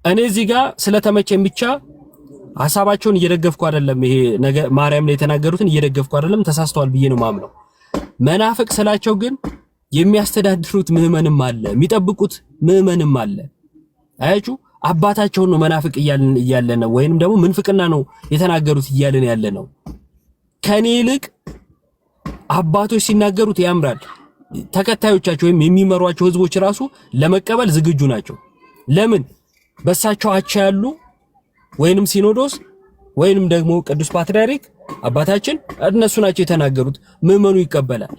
እኔ እዚህ ጋር ስለተመቸኝ ብቻ ሐሳባቸውን እየደገፍኩ አይደለም። ይሄ ነገር ማርያም ላይ የተናገሩትን እየደገፍኩ አይደለም፣ ተሳስተዋል ብዬ ነው ማምነው። መናፍቅ ስላቸው ግን የሚያስተዳድሩት ምዕመንም አለ፣ የሚጠብቁት ምዕመንም አለ። አያችሁ አባታቸውን ነው መናፍቅ እያለን ነው ወይንም ደግሞ ምንፍቅና ነው የተናገሩት እያለን ያለ ነው። ከኔ ይልቅ አባቶች ሲናገሩት ያምራል። ተከታዮቻቸው ወይም የሚመሯቸው ህዝቦች ራሱ ለመቀበል ዝግጁ ናቸው። ለምን በሳቸው አቻ ያሉ ወይንም ሲኖዶስ ወይንም ደግሞ ቅዱስ ፓትርያርክ አባታችን እነሱ ናቸው የተናገሩት፣ ምዕመኑ ይቀበላል።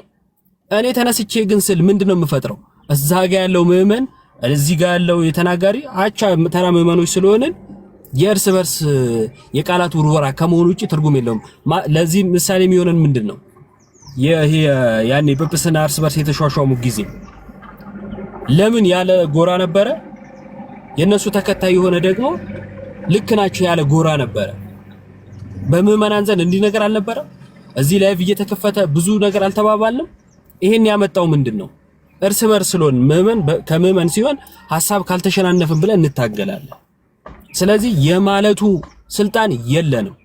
እኔ ተነስቼ ግን ስል ምንድነው የምፈጥረው? እዛ ጋር ያለው ምዕመን እዚህ ጋር ያለው የተናጋሪ አቻ ተራ ምዕመኖች ስለሆነን የእርስ በርስ የቃላት ውርወራ ከመሆኑ ውጪ ትርጉም የለውም። ለዚህ ምሳሌ የሚሆነን ምንድነው? ያኔ ጵጵስና እርስ በርስ የተሿሿሙ ጊዜ ለምን ያለ ጎራ ነበረ? የነሱ ተከታይ የሆነ ደግሞ ልክ ናቸው ያለ ጎራ ነበረ። በምዕመናን ዘንድ እንዲህ ነገር አልነበረ? እዚህ ላይቭ እየተከፈተ ብዙ ነገር አልተባባልንም? ይሄን ያመጣው ምንድነው? እርስ በርስ ስለሆነ ምዕመን ከምዕመን ሲሆን ሐሳብ ካልተሸናነፍን ብለን እንታገላለን። ስለዚህ የማለቱ ስልጣን የለንም።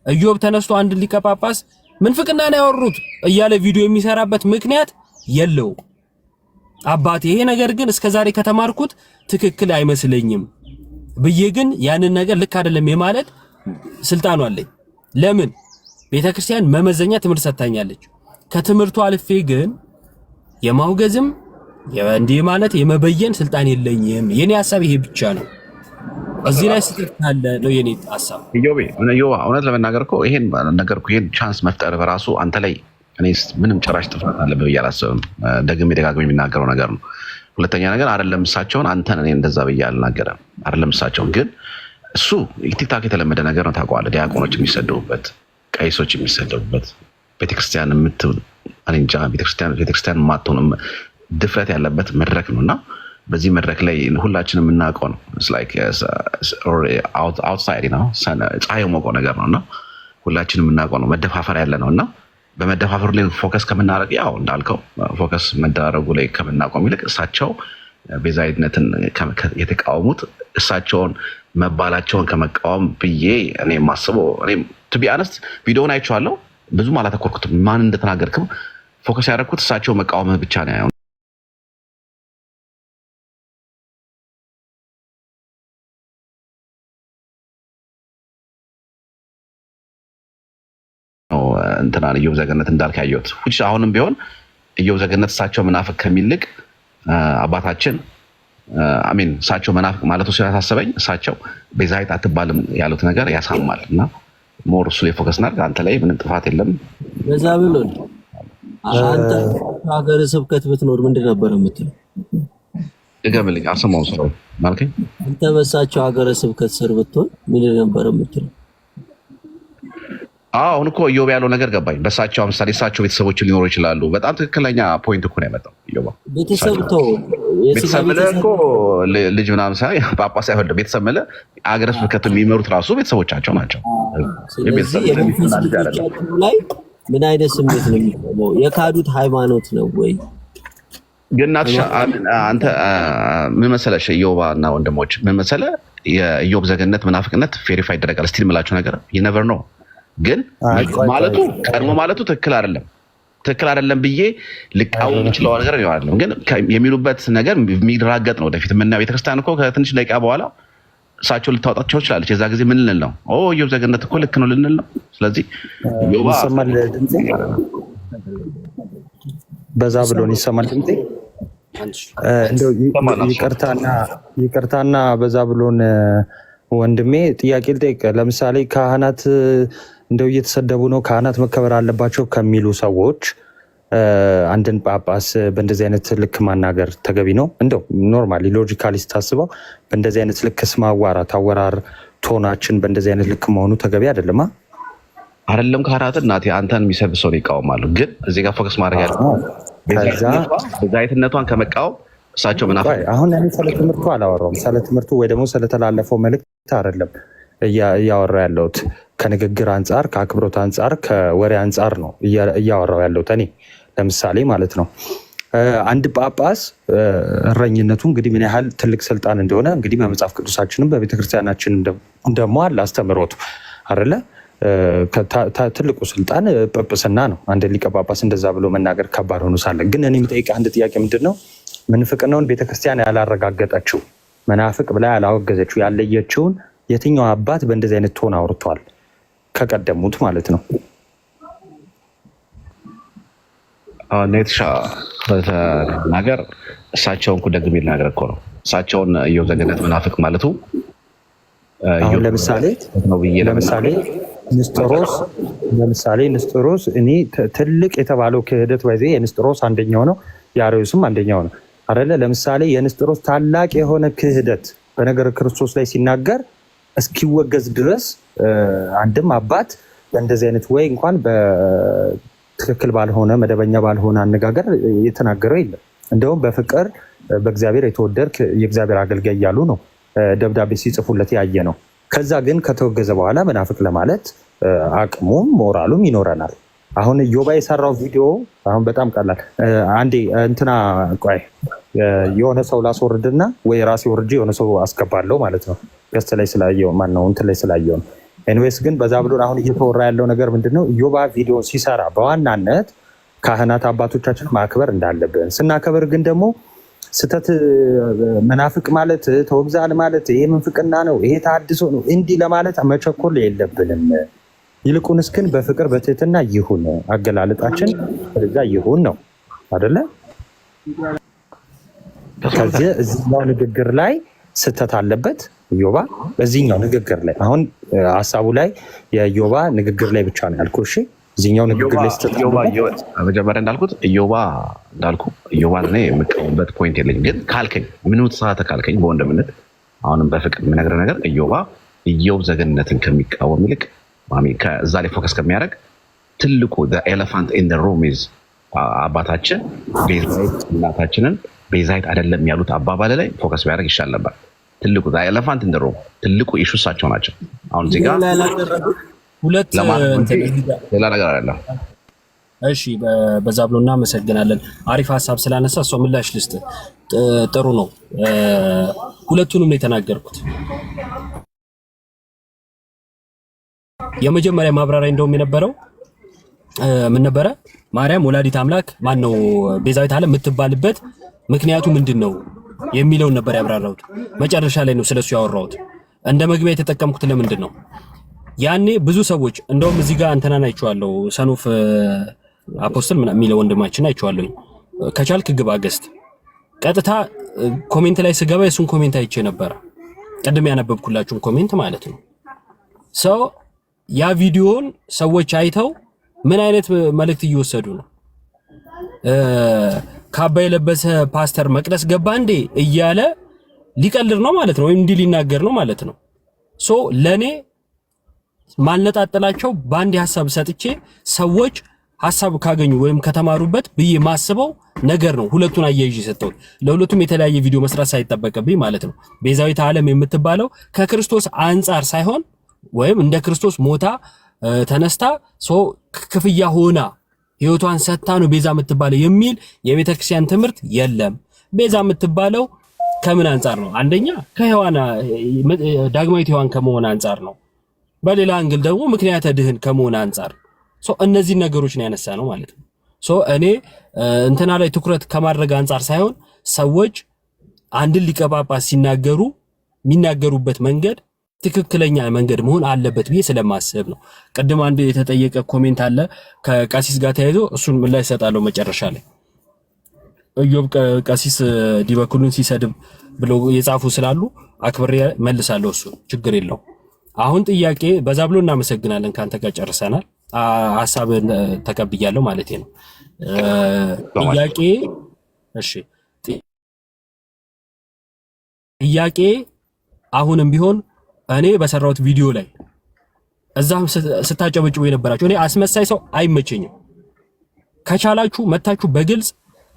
ኢዮብ ተነስቶ አንድ ሊቀ ጳጳስ ምንፍቅና ነው ያወሩት እያለ ቪዲዮ የሚሰራበት ምክንያት የለው። አባቴ ይሄ ነገር ግን እስከዛሬ ከተማርኩት ትክክል አይመስለኝም ብዬ ግን ያንን ነገር ልክ አይደለም የማለት ስልጣኑ አለኝ። ለምን ቤተክርስቲያን መመዘኛ ትምህርት ሰጥታኛለች። ከትምህርቱ አልፌ ግን የማውገዝም እንዲህ ማለት የመበየን ስልጣን የለኝም። የኔ ሐሳብ ይሄ ብቻ ነው። እዚህ ላይ ስትታለ ነው የኔ ሐሳብ። ኢዮብ እውነት ለመናገር እኮ ይሄን ነገር ይሄን ቻንስ መፍጠር በራሱ አንተ ላይ እኔስ ምንም ጭራሽ ጥፋት አለብህ ብዬ አላስብም። ደግሜ ደጋግሜ የሚናገረው ነገር ነው። ሁለተኛ ነገር አይደለም እሳቸውን አንተን እኔ እንደዛ ብዬ አልናገረም። አይደለም እሳቸውን ግን እሱ ቲክታክ የተለመደ ነገር ነው ታውቀዋለህ። ዲያቆኖች የሚሰደቡበት፣ ቀይሶች የሚሰደቡበት፣ ቤተክርስቲያን እንጃ ቤተክርስቲያን ማጥቶን ድፍረት ያለበት መድረክ ነውና በዚህ መድረክ ላይ ሁላችንም የምናውቀው ነው። አውትሳይድ ነው ፀሐይ የሞቀው ነገር ነውና ሁላችንም የምናውቀው ነው። መደፋፈር ያለ ነውና በመደፋፈሩ ላይ ፎከስ ከምናደርግ ያው እንዳልከው ፎከስ መደራረጉ ላይ ከምናቆም ይልቅ እሳቸው ቤዛዊነትን የተቃወሙት እሳቸውን መባላቸውን ከመቃወም ብዬ እኔ ማስበው እኔ ቱ ቢ አነስት ቪዲዮውን አይቼዋለሁ። ብዙም አላተኮርኩትም። ማን እንደተናገርክም ፎከስ ያደረኩት እሳቸው መቃወም ብቻ ነው። እንትና ኢዮብ ዘገነት እንዳልክ ያየሁት አሁንም ቢሆን ኢዮብ ዘገነት እሳቸው መናፍቅ ከሚልቅ አባታችን አሜን እሳቸው መናፍቅ ማለቱ ስለታሰበኝ እሳቸው ቤዛዊት አትባልም ያሉት ነገር ያሳማል እና ሞር እሱ ላይ ፎከስ እናድርግ። አንተ ላይ ምንም ጥፋት የለም። በዛ ብሎን አንተ ሀገረ ስብከት ብትኖር ምንድን ነበር የምትለው? ድገምልኝ፣ አልሰማሁም። ሰው ማለከኝ አንተ በሳቸው ሀገረ ስብከት ስር ብትሆን ምንድን ነበር የምትለው? አሁን እኮ ኢዮብ ያለው ነገር ገባኝ። በሳቸው ምሳሌ እሳቸው ቤተሰቦች ሊኖሩ ይችላሉ። በጣም ትክክለኛ ፖይንት እኮ ነው ያመጣው ኢዮብ። ቤተሰብ እኮ ልጅ ምናምን ሳይ ጳጳስ አይወልድ ቤተሰብ መለ አገረ ስብከት የሚመሩት ራሱ ቤተሰቦቻቸው ናቸው። ላይ ምን አይነት ስሜት ነው የሚቆመው? የካዱት ሃይማኖት ነው ወይ? ግን አንተ ምን መሰለሽ ኢዮብ እና ወንድሞች ምን መሰለ የኢዮብ ዘገነት መናፍቅነት ቬሪፋይ ይደረጋል። ስቲል የምላችሁ ነገር you never know ግን ማለቱ ቀድሞ ማለቱ ትክክል አይደለም ብዬ ልቃወም የምችለው ነገር ነው አይደለም። ግን የሚሉበት ነገር የሚራገጥ ነው። ወደፊት የምናየው ቤተክርስቲያን እኮ ከትንሽ ደቂቃ በኋላ እሳቸው ልታወጣቸው ይችላለች። የዛ ጊዜ ምን ልንል ነው? ኢዮብ ዘገነት እኮ ልክ ነው ልንል ነው። ስለዚህ ይሰማል ድምጼ፣ በዛ ብሎን ይሰማል ድምጼ። እንደው ይቅርታና በዛ ብሎን ወንድሜ ጥያቄ ልጠይቅ። ለምሳሌ ካህናት እንደው እየተሰደቡ ነው፣ ካህናት መከበር አለባቸው ከሚሉ ሰዎች አንድን ጳጳስ በእንደዚህ አይነት ልክ ማናገር ተገቢ ነው? እንደው ኖርማሊ ሎጂካሊ ስታስበው በእንደዚህ አይነት ልክ ማዋራት አወራር ቶናችን በእንደዚህ አይነት ልክ መሆኑ ተገቢ አይደለም። አይደለም ካህናትን እናቴ አንተን የሚሰብ ሰው ይቃወማሉ። ግን እዚህ ጋር ፎከስ ማድረግ ያለ ቤዛዊትነቷን ከመቃወም እሳቸው ምናምን አሁን እኔ ስለ ትምህርቱ አላወራውም። ስለ ትምህርቱ ወይ ደግሞ ስለተላለፈው መልእክት አይደለም እያወራ ያለሁት። ከንግግር አንጻር፣ ከአክብሮት አንጻር፣ ከወሬ አንጻር ነው እያወራው ያለሁት እኔ ለምሳሌ ማለት ነው። አንድ ጳጳስ እረኝነቱ እንግዲህ ምን ያህል ትልቅ ስልጣን እንደሆነ እንግዲህ በመጽሐፍ ቅዱሳችንም በቤተክርስቲያናችንም ደግሞ አለ አስተምህሮቱ አይደለ? ትልቁ ስልጣን ጵጵስና ነው። አንድ ሊቀ ጳጳስ እንደዛ ብሎ መናገር ከባድ ሆኖ ሳለ ግን እኔ የምጠይቀህ አንድ ጥያቄ ምንድን ነው? ምንፍቅናውን ቤተክርስቲያን ያላረጋገጠችው መናፍቅ ብላ ያላወገዘችው ያለየችውን የትኛው አባት በእንደዚህ አይነት ቶን አውርቷል? ከቀደሙት ማለት ነው። ኔትሻ ነገር እሳቸውን ደግሜ ልናገር እኮ ነው። እሳቸውን ኢዮብ ዘገነት መናፍቅ ማለቱ አሁን ለምሳሌ ንስጥሮስ እኔ ትልቅ የተባለው ክህደት ባይዜ የንስጥሮስ አንደኛው ነው፣ የአርዮስም አንደኛው ነው አይደለ? ለምሳሌ የንስጥሮስ ታላቅ የሆነ ክህደት በነገረ ክርስቶስ ላይ ሲናገር እስኪወገዝ ድረስ አንድም አባት በእንደዚህ አይነት ወይ እንኳን በትክክል ባልሆነ መደበኛ ባልሆነ አነጋገር የተናገረው የለም። እንደውም በፍቅር በእግዚአብሔር የተወደድክ የእግዚአብሔር አገልጋይ እያሉ ነው ደብዳቤ ሲጽፉለት ያየ ነው። ከዛ ግን ከተወገዘ በኋላ መናፍቅ ለማለት አቅሙም ሞራሉም ይኖረናል። አሁን ኢዮብ የሰራው ቪዲዮ አሁን በጣም ቀላል። አንዴ እንትና ቆይ የሆነ ሰው ላስወርድና ወይ ራሴ ወርጄ የሆነ ሰው አስገባለሁ ማለት ነው። ገስት ላይ ስላየው ማነው እንትን ላይ ስላየው ነው። ኤኒዌይስ ግን በዛ ብሎን አሁን እየተወራ ያለው ነገር ምንድነው? ኢዮብ ቪዲዮ ሲሰራ በዋናነት ካህናት አባቶቻችን ማክበር እንዳለብን ስናከብር ግን ደግሞ ስተት መናፍቅ ማለት ተወግዛል ማለት ይሄ ምንፍቅና ነው፣ ይሄ ተሐድሶ ነው እንዲህ ለማለት መቸኮል የለብንም። ይልቁንስ ግን በፍቅር በትህትና ይሁን አገላለጣችን ስለዛ ይሁን ነው አይደለ? ከዚህ እዚህኛው ንግግር ላይ ስተት አለበት ኢዮብ በዚህኛው ንግግር ላይ አሁን ሀሳቡ ላይ የኢዮብ ንግግር ላይ ብቻ ነው ያልኩህ። እሺ እዚህኛው ንግግር ላይ ስተት አለበት። መጀመሪያ እንዳልኩት ኢዮብ እኔ የምቀውበት ፖይንት የለኝም። ግን ካልከኝ ምንም ተሳተ ካልከኝ በወንድምነት አሁንም በፍቅር የምነግርህ ነገር ኢዮብ ዘገነትን ከሚቃወም ይልቅ ከዛ ላይ ፎከስ ከሚያደርግ ትልቁ ኤሌፋንት ኢን ዘ ሩም ኢዝ አባታችን ቤዛዊት እናታችንን ቤዛዊት አይደለም ያሉት አባባል ላይ ፎከስ ቢያደርግ ይሻል ነበር። ትልቁ ኤሌፋንት ኢን ዘ ሩም ትልቁ ኢሹ እሳቸው ናቸው። አሁን እዚህ ጋር ሁለት ሌላ ነገር አይደለም። እሺ በዛ ብሎ እናመሰግናለን። አሪፍ ሀሳብ ስላነሳ እሷ ምላሽ ልስጥ። ጥሩ ነው። ሁለቱንም ነው የተናገርኩት። የመጀመሪያ ማብራሪያ እንደውም የነበረው ምን ነበረ? ማርያም ወላዲት አምላክ ማን ነው ቤዛዊት ዓለም የምትባልበት ምክንያቱ ምንድነው የሚለውን ነበር ያብራራሁት። መጨረሻ ላይ ነው ስለሱ ያወራሁት። እንደ መግቢያ የተጠቀምኩት ለምንድን ነው? ያኔ ብዙ ሰዎች እንደውም እዚህ ጋር አንተናን አይቼዋለሁ፣ ሰኖፍ አፖስትል ምናምን የሚለው ወንድማችን አይቼዋለሁ። ከቻልክ ግባ ገስት ቀጥታ ኮሜንት ላይ ስገባ የሱን ኮሜንት አይቼ ነበር። ቀድም ያነበብኩላችሁን ኮሜንት ማለት ነው። ሰው ያ ቪዲዮን ሰዎች አይተው ምን አይነት መልእክት እየወሰዱ ነው? ካባ የለበሰ ፓስተር መቅደስ ገባ እንዴ እያለ ሊቀልድ ነው ማለት ነው፣ ወይም እንዲህ ሊናገር ነው ማለት ነው። ሶ ለኔ ማልነጣጠላቸው በአንድ ሐሳብ ሰጥቼ ሰዎች ሐሳብ ካገኙ ወይም ከተማሩበት ብዬ ማስበው ነገር ነው። ሁለቱን አያይዤ ሰጠው። ለሁለቱም የተለያየ ቪዲዮ መስራት ሳይጠበቅብኝ ማለት ነው። ቤዛዊት ዓለም የምትባለው ከክርስቶስ አንጻር ሳይሆን ወይም እንደ ክርስቶስ ሞታ ተነስታ ክፍያ ሆና ህይወቷን ሰጥታ ነው ቤዛ የምትባለው የሚል የቤተክርስቲያን ትምህርት የለም። ቤዛ የምትባለው ከምን አንጻር ነው? አንደኛ ከሔዋን ዳግማዊት ሔዋን ከመሆን አንጻር ነው። በሌላ አንግል ደግሞ ምክንያተ ድህን ከመሆን አንጻር እነዚህ ነገሮች ነው ያነሳ ነው ማለት ነው። እኔ እንትና ላይ ትኩረት ከማድረግ አንጻር ሳይሆን ሰዎች አንድን ሊቀ ጳጳስ ሲናገሩ የሚናገሩበት መንገድ ትክክለኛ መንገድ መሆን አለበት ብዬ ስለማስብ ነው። ቀደም አንድ የተጠየቀ ኮሜንት አለ ከቀሲስ ጋር ተያይዞ እሱን ምላሽ እሰጣለሁ መጨረሻ ላይ። ኢዮብ ቀሲስ ዲበኩሉን ሲሰድብ ብሎ የጻፉ ስላሉ አክብሬ መልሳለሁ። እሱ ችግር የለው። አሁን ጥያቄ በዛ ብሎ እናመሰግናለን። ካንተ ጋር ጨርሰናል። ሐሳብን ተቀብያለሁ ማለት ነው። ጥያቄ እሺ፣ ጥያቄ አሁንም ቢሆን እኔ በሰራሁት ቪዲዮ ላይ እዛም ስታጨበጭቡ የነበራችሁ እኔ አስመሳይ ሰው አይመቸኝም። ከቻላችሁ መታችሁ በግልጽ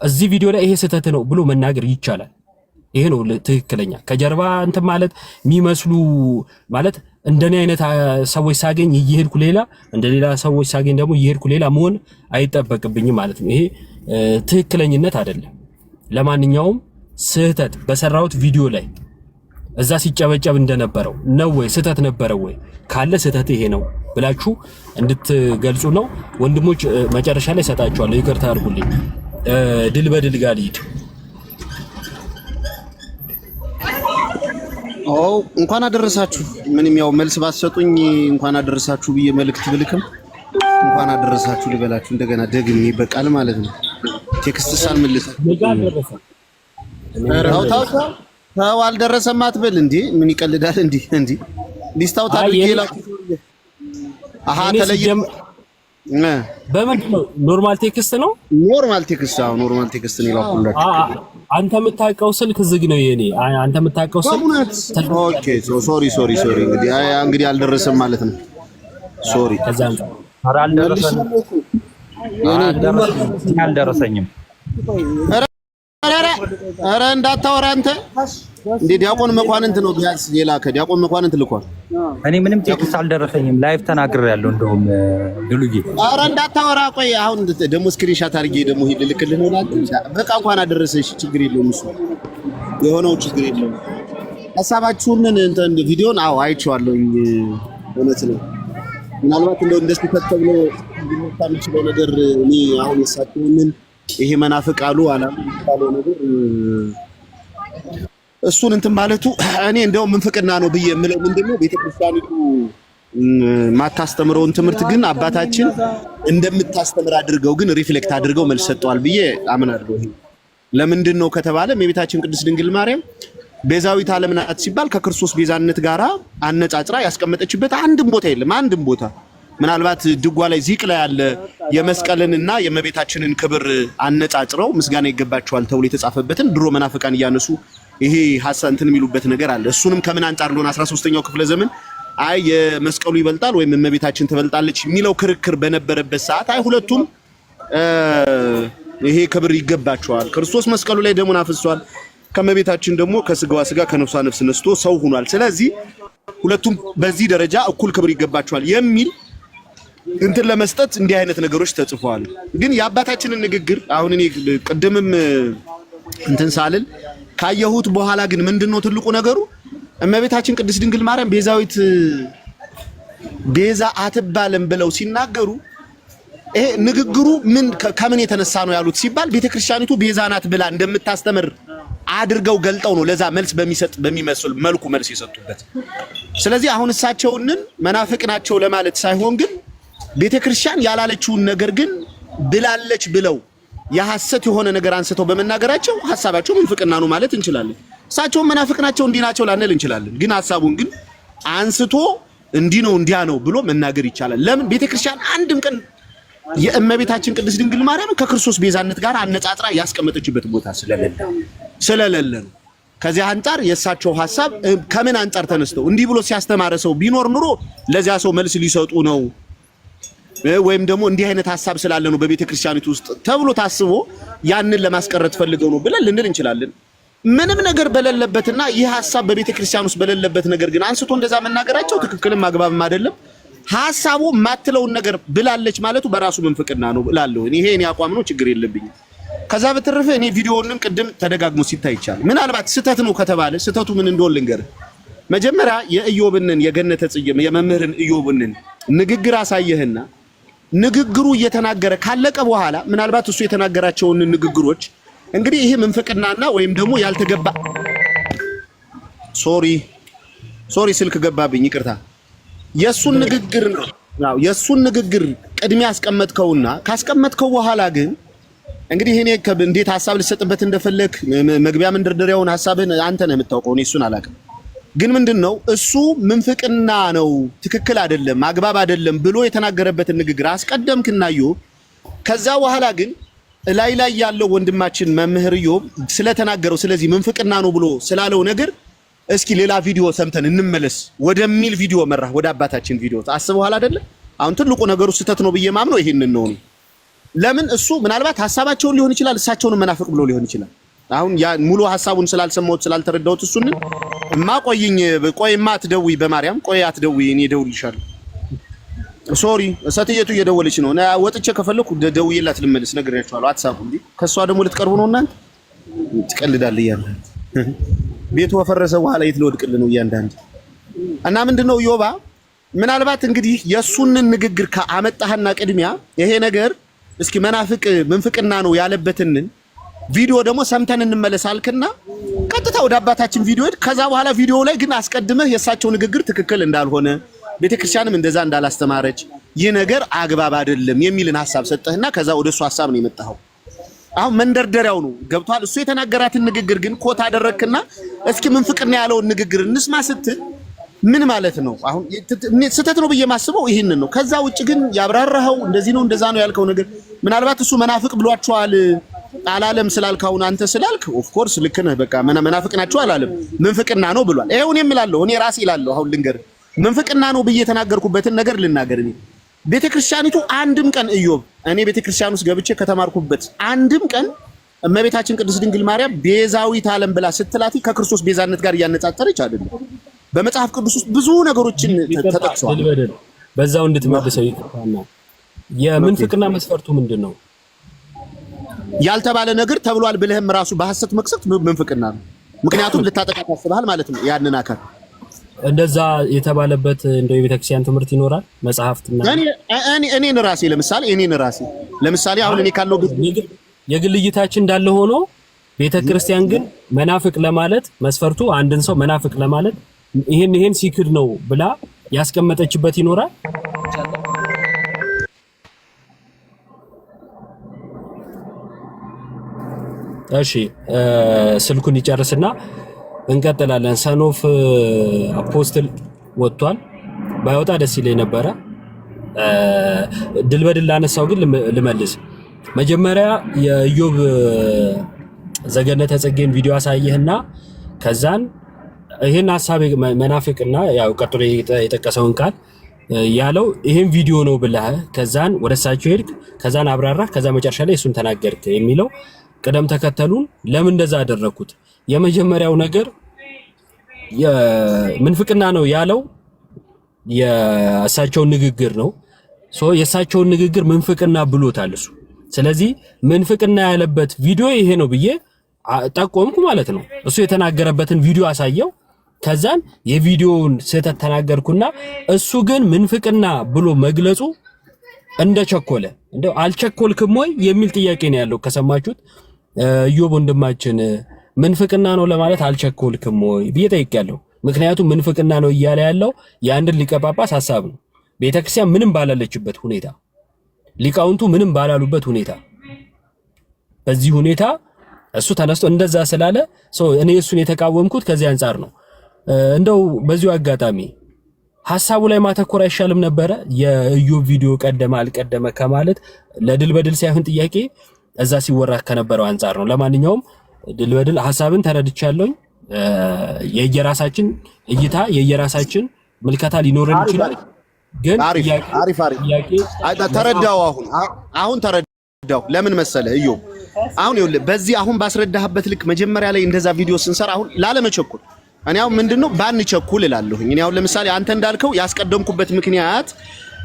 እዚህ ቪዲዮ ላይ ይሄ ስህተት ነው ብሎ መናገር ይቻላል። ይሄ ነው ትክክለኛ። ከጀርባ እንትን ማለት የሚመስሉ ማለት እንደኔ አይነት ሰዎች ሳገኝ እየሄድኩ ሌላ እንደሌላ ሰዎች ሳገኝ ደግሞ እየሄድኩ ሌላ መሆን አይጠበቅብኝም ማለት ነው። ይሄ ትክክለኝነት አይደለም። ለማንኛውም ስህተት በሰራሁት ቪዲዮ ላይ እዛ ሲጨበጨብ እንደነበረው ነው ወይ ስህተት ነበረ ወይ ካለ ስህተት ይሄ ነው ብላችሁ እንድትገልጹ ነው። ወንድሞች መጨረሻ ላይ ሰጣችኋለሁ፣ ይቅርታ አድርጉልኝ። ድል በድል ጋር ልሂድ። እንኳን አደረሳችሁ። ምንም ያው መልስ ባትሰጡኝ እንኳን አደረሳችሁ ብዬ መልእክት ብልክም እንኳን አደረሳችሁ ልበላችሁ እንደገና ደግሜ ይበቃል ማለት ነው። ቴክስት ሳልመልስ ታው አልደረሰም አትበል እንዴ! ምን ይቀልዳል እንዴ? ሊስታው ታርጌላ ተለየ በምንድን ነው? ኖርማል ቴክስት ነው። ኖርማል ቴክስት ኖርማል ቴክስት ነው ይላኩላችሁ። አንተ የምታውቀው ስልክ ዝግ ነው የኔ። አንተ የምታውቀው ስልክ ኦኬ። ሶሪ እንግዲህ አልደረሰም ማለት ነው። ሶሪ ከዛ አንተ አልደረሰኝም። ኧረ እንዳታወራ አንተ እንዴ! ዲያቆን መኳንንት ነው ቢያንስ የላከ ዲያቆን መኳንንት ልኳል። እኔ ምንም ቴክስት አልደረሰኝም። ላይቭ ተናግሬያለሁ። እንደውም ድሉዬ ኧረ እንዳታወራ። ቆይ አሁን ደግሞ ስክሪንሻት አድርጌ ደግሞ ልክልህ ነው ላንተ። በቃ እንኳን አደረሰሽ። ችግር የለውም እሱ የሆነው ችግር የለውም። ሐሳባችሁን እንትን ቪዲዮን አይቼዋለሁ። እውነት ነው። ምናልባት እንደሱ ተብሎ የሚችለው ነገር እኔ አሁን የሳቸውን ይሄ መናፍቅ አሉ አላም ባለው ነገር እሱን እንትን ማለቱ እኔ እንደው ምንፍቅና ነው ብዬ የምለው ምንድነው ቤተክርስቲያኒቱ ማታስተምረውን ትምህርት ግን አባታችን እንደምታስተምር አድርገው ግን ሪፍሌክት አድርገው መልስ ሰጠዋል ብዬ አምናለሁ። ይሄ ለምንድን ነው ከተባለ የቤታችን ቅድስት ድንግል ማርያም ቤዛዊት ዓለም ናት ሲባል ከክርስቶስ ቤዛነት ጋራ አነጻጽራ ያስቀመጠችበት አንድም ቦታ የለም። አንድም ቦታ ምናልባት ድጓ ላይ ዚቅ ላይ ያለ የመስቀልንና የእመቤታችንን ክብር አነጻጽረው ምስጋና ይገባቸዋል ተብሎ የተጻፈበትን ድሮ መናፍቃን እያነሱ ይሄ ሐሳብ እንትን የሚሉበት ነገር አለ። እሱንም ከምን አንጻር እንደሆነ 13ኛው ክፍለ ዘመን አይ የመስቀሉ ይበልጣል ወይም እመቤታችን ትበልጣለች የሚለው ክርክር በነበረበት ሰዓት አይ ሁለቱም ይሄ ክብር ይገባቸዋል። ክርስቶስ መስቀሉ ላይ ደሙን አፍሷል። ከመቤታችን ደግሞ ከስጋዋ ስጋ ከነፍሷ ነፍስ ነስቶ ሰው ሆኗል። ስለዚህ ሁለቱም በዚህ ደረጃ እኩል ክብር ይገባቸዋል የሚል እንትን ለመስጠት እንዲህ አይነት ነገሮች ተጽፈዋል። ግን የአባታችንን ንግግር አሁን እኔ ቅድምም እንትን ሳልል ካየሁት በኋላ ግን ምንድነው ትልቁ ነገሩ እመቤታችን ቅድስት ድንግል ማርያም ቤዛዊት ቤዛ አትባልም ብለው ሲናገሩ ይሄ ንግግሩ ምን ከምን የተነሳ ነው ያሉት ሲባል ቤተክርስቲያኒቱ ቤዛ ናት ብላ እንደምታስተምር አድርገው ገልጠው ነው ለዛ መልስ በሚመስል መልኩ መልስ የሰጡበት። ስለዚህ አሁን እሳቸውን መናፍቅ ናቸው ለማለት ሳይሆን ግን ቤተክርስቲያን ያላለችውን ነገር ግን ብላለች ብለው የሐሰት የሆነ ነገር አንስተው በመናገራቸው ሐሳባቸው ምንፍቅና ነው ማለት እንችላለን። እሳቸው መናፍቅ ናቸው እንዲህ ናቸው ላንል እንችላለን። ግን ሐሳቡን ግን አንስቶ እንዲህ ነው እንዲያ ነው ብሎ መናገር ይቻላል። ለምን ቤተክርስቲያን አንድም ቀን የእመቤታችን ቅድስት ድንግል ማርያም ከክርስቶስ ቤዛነት ጋር አነጻጽራ ያስቀመጠችበት ቦታ ስለሌለ ነው። ከዚህ አንፃር የእሳቸው ሐሳብ ከምን አንፃር ተነስተው እንዲህ ብሎ ሲያስተማረ ሰው ቢኖር ኑሮ ለዚያ ሰው መልስ ሊሰጡ ነው ወይም ደግሞ እንዲህ አይነት ሐሳብ ስላለ ነው በቤተ ክርስቲያኒቱ ውስጥ ተብሎ ታስቦ ያንን ለማስቀረት ፈልገው ነው ብለን ልንል እንችላለን። ምንም ነገር በሌለበትና ይህ ሐሳብ በቤተ ክርስቲያን ውስጥ በሌለበት ነገር ግን አንስቶ እንደዛ መናገራቸው ትክክልም አግባብም አይደለም። ሐሳቡ ማትለውን ነገር ብላለች ማለቱ በራሱ ምንፍቅና ነው እላለሁ። ይሄ እኔ አቋም ነው፣ ችግር የለብኝም። ከዛ በተረፈ እኔ ቪዲዮውን ቅድም ተደጋግሞ ሲታይ ይቻላል። ምናልባት ስህተት ነው ከተባለ ስህተቱ ምን እንደሆነ ልንገር። መጀመሪያ የኢዮብንን የገነተ ጽጌም የመምህርን ኢዮብንን ንግግር አሳየህና ንግግሩ እየተናገረ ካለቀ በኋላ ምናልባት እሱ የተናገራቸውን ንግግሮች እንግዲህ ይሄ ምንፍቅናና ወይም ደግሞ ያልተገባ ሶሪ ስልክ ገባብኝ ይቅርታ። የሱን ንግግር ነው የሱን ንግግር ቅድሚያ አስቀመጥከውና ካስቀመጥከው በኋላ ግን እንግዲህ እኔ እንዴት ሐሳብ ልሰጥበት እንደፈለክ መግቢያ መንደርደሪያውን ሐሳብን አንተ ነህ የምታውቀው፣ እኔ እሱን አላውቅም። ግን ምንድነው እሱ ምንፍቅና ነው ትክክል አይደለም አግባብ አይደለም ብሎ የተናገረበትን ንግግር አስቀደምክና ኢዮብ ከዛ በኋላ ግን ላይ ያለው ወንድማችን መምህር ኢዮብ ስለተናገረው ስለዚህ ምንፍቅና ነው ብሎ ስላለው ነገር እስኪ ሌላ ቪዲዮ ሰምተን እንመለስ ወደሚል ቪዲዮ መራ ወደ አባታችን ቪዲዮ አስበዋል አይደለ? አሁን ትልቁ ነገሩ ስህተት ነው ብዬ ማምነው ይሄንን ነው። ለምን እሱ ምናልባት ሐሳባቸውን ሊሆን ይችላል እሳቸውን መናፍቅ ብሎ ሊሆን ይችላል። አሁን ያ ሙሉ ሐሳቡን ስላልሰማሁት ስላልተረዳሁት እሱን ቆይማ አትደውይ በማርያም ቆይ አትደውይ እኔ እደውልልሻለሁ። ሶሪ ሰትየቱ እየደወለች ነው። ወጥቼ ከፈለኩ ደውዬላት ልመለስ ነግሬያቸዋለሁ። አትሳቁ እንዴ ከሷ ደግሞ ልትቀርቡ ነው እናንተ ትቀልዳለህ እያለ ቤቱ ወፈረሰ በኋላ የት ልወድቅልህ ነው እያንዳንዱ እና ምንድነው ኢዮባ ምናልባት እንግዲህ የሱን ንግግር ከአመጣህና ቅድሚያ ይሄ ነገር እስኪ መናፍቅ ምንፍቅና ነው ያለበትን ቪዲዮ ደግሞ ሰምተን እንመለሳልከና ቀጥታ ወደ አባታችን ቪዲዮ ሄድ። ከዛ በኋላ ቪዲዮ ላይ ግን አስቀድመህ የሳቸው ንግግር ትክክል እንዳልሆነ ቤተክርስቲያንም እንደዛ እንዳላስተማረች ይህ ነገር አግባብ አይደለም የሚልን ሐሳብ ሰጠህና ከዛ ወደሱ ሐሳብ ነው የመጣኸው። አሁን መንደርደሪያው ነው ገብቷል። እሱ የተናገራትን ንግግር ግን ኮት አደረክና እስኪ ምንፍቅና ያለውን ንግግር እንስማ ስትል ምን ማለት ነው? አሁን ስህተት ነው ብዬ ማስበው ይሄንን ነው። ከዛ ውጭ ግን ያብራራኸው እንደዚህ ነው እንደዛ ነው ያልከው ነገር ምናልባት እሱ መናፍቅ ብሏቸዋል አላለም ስላልካውን አንተ ስላልክ ኦፍ ኮርስ ልክ ነህ። በቃ መናፍቅ ናቸው አላለም ምንፍቅና ነው ብሏል። ይሄው እኔ እምላለሁ እኔ ራሴ እላለሁ። አሁን ልንገር ምንፍቅና ነው ብዬ የተናገርኩበትን ነገር ልናገር። እኔ ቤተክርስቲያኒቱ አንድም ቀን ኢዮብ እኔ ቤተክርስቲያን ውስጥ ገብቼ ከተማርኩበት አንድም ቀን እመቤታችን ቅድስት ድንግል ማርያም ቤዛዊት ዓለም ብላ ስትላቲ ከክርስቶስ ቤዛነት ጋር እያነጻጸረች አይደለም። በመጽሐፍ ቅዱስ ውስጥ ብዙ ነገሮችን ተጠቅሰዋል። በዛው እንድትመልሰው ይቅርታና የምንፍቅና መስፈርቱ ምንድነው? ያልተባለ ነገር ተብሏል ብለህም ራሱ በሐሰት መቅሰፍት ምንፍቅና ነው። ምክንያቱም ልታጠቃ ታስበሃል ማለት ነው ያንን አካል እንደዛ የተባለበት እንደው የቤተክርስቲያን ትምህርት ይኖራል መጽሐፍትና እኔን ራሴ ለምሳሌ አሁን እኔ ካለው የግል እይታችን እንዳለ ሆኖ ቤተክርስቲያን ግን መናፍቅ ለማለት መስፈርቱ አንድን ሰው መናፍቅ ለማለት ይሄን ሲክድ ነው ብላ ያስቀመጠችበት ይኖራል። እሺ ስልኩን ይጨርስና እንቀጥላለን። ሰኖፍ አፖስትል ወጥቷል። ባይወጣ ደስ ይለኝ ነበረ። ድል በድል ላነሳው ግን ልመልስ። መጀመሪያ የኢዮብ ዘገነተ ጽጌን ቪዲዮ አሳየህና ከዛን ይሄን ሐሳብ መናፍቅና ያው ቀጥሎ የጠቀሰውን ቃል ያለው ይሄን ቪዲዮ ነው ብለህ ከዛን ወደሳቸው ሄድክ ከዛን አብራራ ከዛ መጨረሻ ላይ እሱን ተናገርክ የሚለው ቅደም ተከተሉን ለምን እንደዛ አደረኩት? የመጀመሪያው ነገር የምንፍቅና ነው ያለው የእሳቸውን ንግግር ነው። የእሳቸውን ንግግር ምንፍቅና ብሎታል እሱ። ስለዚህ ምንፍቅና ያለበት ቪዲዮ ይሄ ነው ብዬ ጠቆምኩ ማለት ነው። እሱ የተናገረበትን ቪዲዮ አሳየው። ከዛን የቪዲዮውን ስህተት ተናገርኩና እሱ ግን ምንፍቅና ብሎ መግለጹ እንደቸኮለ እንደው አልቸኮልክም ወይ የሚል ጥያቄ ነው ያለው። ከሰማችሁት ኢዮብ ወንድማችን ምንፍቅና ነው ለማለት አልቸኮልክም ወይ ብዬ ጠይቄያለሁ። ምክንያቱም ምንፍቅና ነው እያለ ያለው የአንድን ሊቀ ጳጳስ ሐሳብ ነው። ቤተክርስቲያን ምንም ባላለችበት ሁኔታ ሊቃውንቱ ምንም ባላሉበት ሁኔታ በዚህ ሁኔታ እሱ ተነስቶ እንደዛ ስላለ እኔ እሱን የተቃወምኩት ከዚህ አንፃር ነው። እንደው በዚሁ አጋጣሚ ሐሳቡ ላይ ማተኮር አይሻልም ነበረ? የኢዮብ ቪዲዮ ቀደመ አልቀደመ ከማለት ለድል በድል ሳይሆን ጥያቄ እዛ ሲወራ ከነበረው አንፃር ነው። ለማንኛውም ድል በድል ሐሳብን ተረድቻለሁኝ። የየራሳችን እይታ የየራሳችን ምልከታ ሊኖረን ይችላል። ግን አሪፍ ተረዳው። አሁን ተረዳው። ለምን መሰለህ ኢዮብ አሁን ይኸውልህ በዚህ አሁን ባስረዳህበት ልክ መጀመሪያ ላይ እንደዛ ቪዲዮ ስንሰራ አሁን ላለመቸኩል እኔ አሁን ምንድነው ባንቸኩል እላለሁኝ። እኔ አሁን ለምሳሌ አንተ እንዳልከው ያስቀደምኩበት ምክንያት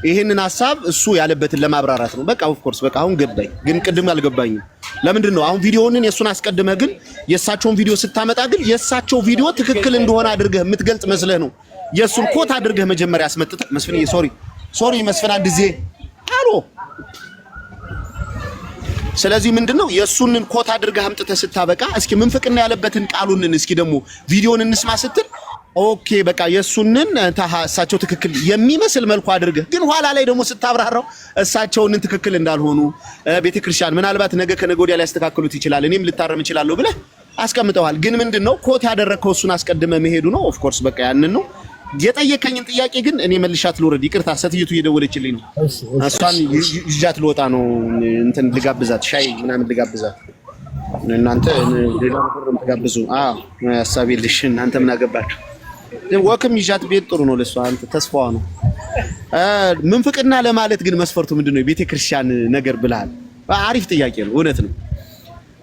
ይሄንን ሐሳብ እሱ ያለበትን ለማብራራት ነው። በቃ ኦፍ ኮርስ በቃ አሁን ገባኝ። ግን ቅድም አልገባኝም። ለምንድነው አሁን ቪዲዮውን የሱን አስቀድመህ ግን የሳቸውን ቪዲዮ ስታመጣ ግን የሳቸው ቪዲዮ ትክክል እንደሆነ አድርገህ የምትገልጽ መስለህ ነው የሱን ኮት አድርገህ መጀመሪያ አስመጥተህ መስፍን ሶሪ መስፍን አንድ ጊዜ አሎ። ስለዚህ ምንድነው የሱንን ኮት አድርገህ አምጥተህ ስታበቃ እስኪ ምንፍቅና ያለበትን ቃሉንን እስኪ ደግሞ ቪዲዮውን እንስማ ስትል ኦኬ በቃ የሱንን እሳቸው ትክክል የሚመስል መልኩ አድርገህ ግን ኋላ ላይ ደግሞ ስታብራራው እሳቸውንን ትክክል እንዳልሆኑ ቤተክርስቲያን ምናልባት ነገ ከነገ ወዲያ ሊያስተካክሉት ይችላል እኔም ልታረም ይችላልው ብለህ አስቀምጠዋል። ግን ምንድነው ኮት ያደረከው እሱን አስቀድመህ መሄዱ ነው። ኦፍ ኮርስ በቃ ያንን ነው የጠየቀኝን ጥያቄ ግን እኔ መልሻት ልወረድ። ይቅርታ ሴትየቱ እየደወለችልኝ ነው። እሷን ይዣት ልወጣ ነው። እንትን ልጋብዛት ሻይ ምናምን ልጋብዛት። እናንተ ሌላ ነገር ተጋብዙ። ሐሳብ የለሽ እናንተ ምን አገባችሁ? ወክም ይዣት ቤት ጥሩ ነው ለሷ። አንተ ተስፋዋ ነው። ምንፍቅና ለማለት ግን መስፈርቱ ምንድነው? የቤተክርስቲያን ነገር ብለሃል። አሪፍ ጥያቄ ነው። እውነት ነው።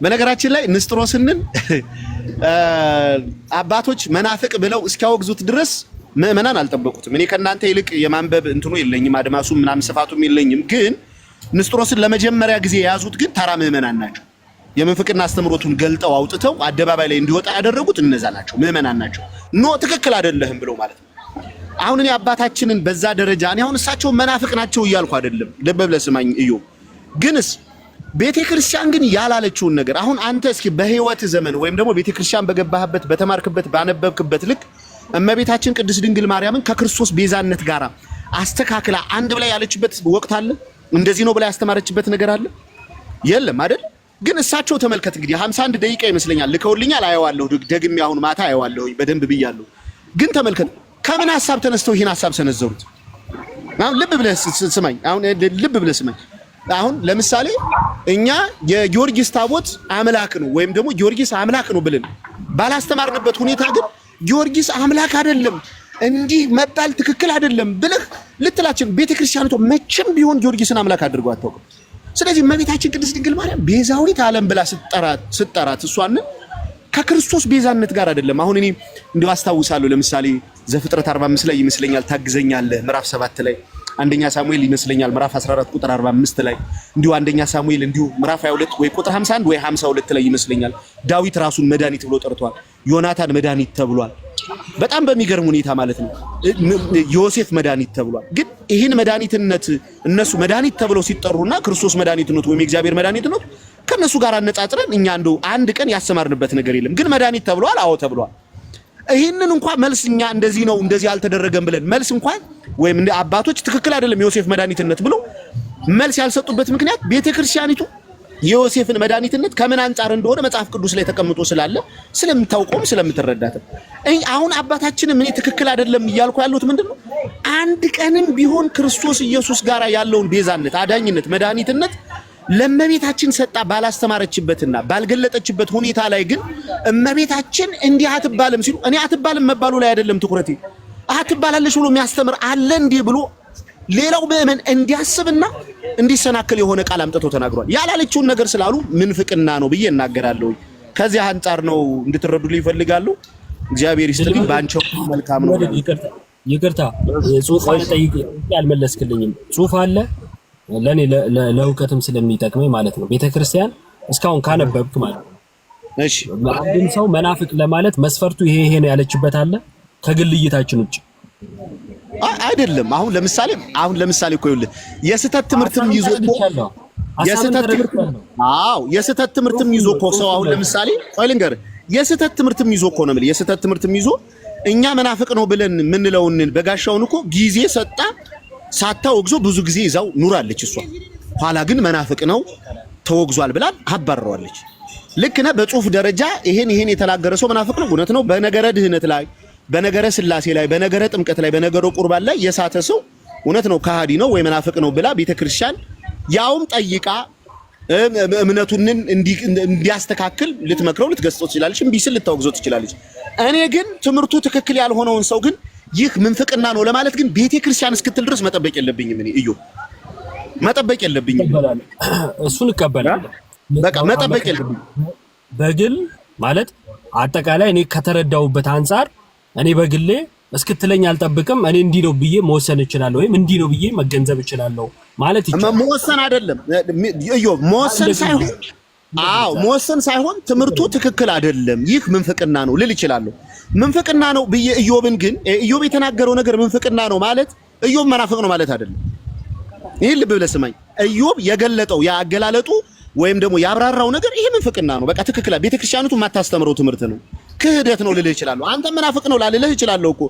በነገራችን ላይ ንስጥሮስንን አባቶች መናፍቅ ብለው እስኪያወግዙት ድረስ ምእመናን አልጠበቁትም። እኔ ከናንተ ይልቅ የማንበብ እንትኑ የለኝም አድማሱ ምናምን ስፋቱም የለኝም። ግን ንስጥሮስን ለመጀመሪያ ጊዜ የያዙት ግን ተራ ምእመናን ናቸው። የምንፍቅና አስተምሮቱን ገልጠው አውጥተው አደባባይ ላይ እንዲወጣ ያደረጉት እነዛ ናቸው፣ ምእመናን ናቸው። ትክክል አይደለህም ብለው ማለት ነው። አሁን እኔ አባታችንን በዛ ደረጃ እኔ አሁን እሳቸው መናፍቅ ናቸው እያልኩ አይደለም። ልብ ብለህ ስማኝ ኢዮብ። ግንስ ቤተክርስቲያን ግን ያላለችውን ነገር አሁን አንተ እስኪ በህይወት ዘመን ወይም ደግሞ ቤተክርስቲያን በገባህበት በተማርክበት ባነበብክበት ልክ እመቤታችን ቅድስት ድንግል ማርያምን ከክርስቶስ ቤዛነት ጋር አስተካክላ አንድ ብላ ያለችበት ወቅት አለ? እንደዚህ ነው ብላ ያስተማረችበት ነገር አለ? የለም አይደል? ግን እሳቸው ተመልከት እንግዲህ 51 ደቂቃ ይመስለኛል ልከውልኛል። አየዋለሁ ደግሜ አሁን ማታ አየዋለሁ በደንብ ብያለሁ። ግን ተመልከት ከምን ሐሳብ ተነስተው ይሄን ሐሳብ ሰነዘሩት? አሁን ልብ ብለህ ስማኝ። አሁን ለምሳሌ እኛ የጊዮርጊስ ታቦት አምላክ ነው ወይም ደግሞ ጊዮርጊስ አምላክ ነው ብለን ባላስተማርንበት ሁኔታ ግን ጊዮርጊስ አምላክ አይደለም እንዲህ መጣል ትክክል አይደለም ብለህ ልትላችን ቤተክርስቲያኒቱ መቼም ቢሆን ጊዮርጊስን አምላክ አድርጎ አታውቅም። ስለዚህ እመቤታችን ቅድስት ድንግል ማርያም ቤዛዊት ዓለም ብላ ስትጠራት እሷን ከክርስቶስ ቤዛነት ጋር አይደለም። አሁን እኔ እንደው አስታውሳለሁ ለምሳሌ ዘፍጥረት 45 ላይ ይመስለኛል ታግዘኛለህ፣ ምዕራፍ 7 ላይ አንደኛ ሳሙኤል ይመስለኛል ምዕራፍ 14 ቁጥር 45 ላይ እንዲሁ አንደኛ ሳሙኤል እንዲሁ ምዕራፍ 22 ወይ ቁጥር 51 ወይ 52 ላይ ይመስለኛል ዳዊት ራሱን መድኃኒት ብሎ ጠርቷል። ዮናታን መድኃኒት ተብሏል። በጣም በሚገርም ሁኔታ ማለት ነው። ዮሴፍ መድኃኒት ተብሏል። ግን ይህን መድኃኒትነት እነሱ መድኃኒት ተብለው ሲጠሩና ክርስቶስ መድኃኒትነት ወይም የእግዚአብሔር መድኃኒትነት ከነሱ ጋር አነጻጽረን እኛ እንደው አንድ ቀን ያሰማርንበት ነገር የለም። ግን መድኃኒት ተብሏል። አዎ ተብሏል። ይህንን እንኳን መልስ እኛ እንደዚህ ነው እንደዚህ አልተደረገም ብለን መልስ እንኳን ወይም እንደ አባቶች ትክክል አይደለም የዮሴፍ መድኃኒትነት ብሎ መልስ ያልሰጡበት ምክንያት ቤተክርስቲያኒቱ የዮሴፍን መድኃኒትነት ከምን አንጻር እንደሆነ መጽሐፍ ቅዱስ ላይ ተቀምጦ ስላለ ስለምታውቀውም ስለምትረዳትም አሁን አባታችንም እኔ ትክክል አይደለም እያልኩ ያሉት ምንድነው አንድ ቀንም ቢሆን ክርስቶስ ኢየሱስ ጋር ያለውን ቤዛነት፣ አዳኝነት፣ መድኃኒትነት ለእመቤታችን ሰጣ ባላስተማረችበትና ባልገለጠችበት ሁኔታ ላይ ግን እመቤታችን እንዲህ አትባልም ሲሉ እኔ አትባልም መባሉ ላይ አይደለም ትኩረቴ። አትባላለሽ ብሎ የሚያስተምር አለ እንዲህ ብሎ ሌላው ምእመን እንዲያስብና እንዲሰናከል የሆነ ቃል አምጥቶ ተናግሯል። ያላለችውን ነገር ስላሉ ምንፍቅና ነው ብዬ እናገራለሁ። ከዚህ አንጻር ነው እንድትረዱልኝ ይፈልጋሉ። እግዚአብሔር ይስጥልኝ። ባንቸው መልካም ነው። ይቅርታ ጽሁፍ አለ ጠይቄ አልመለስክልኝም። ጽሁፍ አለ ለኔ ለእውቀትም ስለሚጠቅመኝ ማለት ነው። ቤተክርስቲያን እስካሁን ካነበብክ ማለት ነው። እሺ አንድን ሰው መናፍቅ ለማለት መስፈርቱ ይሄ ነው ያለችበት አለ ከግል እይታችን ውጭ አይደለም። አሁን ለምሳሌ እኮ ይኸውልህ የስተት ትምህርትም ይዞ የስተት ትምህርትም ይዞ እኮ ሰው አሁን ለምሳሌ ቆይ ልንገርህ የስተት ትምህርትም ይዞ እኮ ነው የምልህ የስተት ትምህርትም ይዞ እኛ መናፍቅ ነው ብለን ምንለውን በጋሻውን እኮ ጊዜ ሰጣ ሳታወግዞ ብዙ ጊዜ ይዛው ኑራለች እሷ። ኋላ ግን መናፍቅ ነው ተወግዟል ብላ አባረዋለች። ልክ ነህ። በጽሁፍ ደረጃ ይሄን የተናገረ ሰው መናፍቅ ነው። እውነት ነው። በነገረ ድህነት ላይ፣ በነገረ ስላሴ ላይ፣ በነገረ ጥምቀት ላይ፣ በነገረ ቁርባን ላይ የሳተ ሰው እውነት ነው ከሃዲ ነው ወይ መናፍቅ ነው ብላ ቤተክርስቲያን ያውም ጠይቃ እምነቱን እንዲያስተካክል ልትመክረው ልትገስጸው ትችላለች። እምቢ ሲል ልታወግዘው ትችላለች። እኔ ግን ትምህርቱ ትክክል ያልሆነውን ሰው ግን ይህ ምንፍቅና ነው ለማለት ግን ቤተክርስቲያን እስክትል ድረስ መጠበቅ የለብኝም። እኔ መጠበቅ የለብኝም። እሱን እቀበላለሁ። በቃ መጠበቅ የለብኝም። በግል ማለት አጠቃላይ እኔ ከተረዳውበት አንፃር እኔ በግሌ እስክትለኝ አልጠብቅም። እኔ እንዲህ ነው ብዬ መወሰን እችላለሁ ወይም እንዲህ ነው ብዬ መገንዘብ እችላለሁ ማለት ይችላል። መወሰን አይደለም መወሰን ሳይሆን ትምህርቱ ትክክል አይደለም ይህ ምንፍቅና ነው ልል እችላለሁ። ምንፍቅና ነው ብዬ ኢዮብን ግን ኢዮብ የተናገረው ነገር ምንፍቅና ነው ማለት ኢዮብ መናፍቅ ነው ማለት አይደለም። ይሄን ልብ ብለህ ስማኝ። ኢዮብ የገለጠው ያገላለጡ ወይም ደግሞ ያብራራው ነገር ይሄ ምንፍቅና ነው። በቃ ትክክል ቤተክርስቲያኒቱ የማታስተምረው ትምህርት ነው፣ ክህደት ነው ልልህ እችላለሁ። አንተ መናፍቅ ነው ላልልህ እችላለሁ እኮ።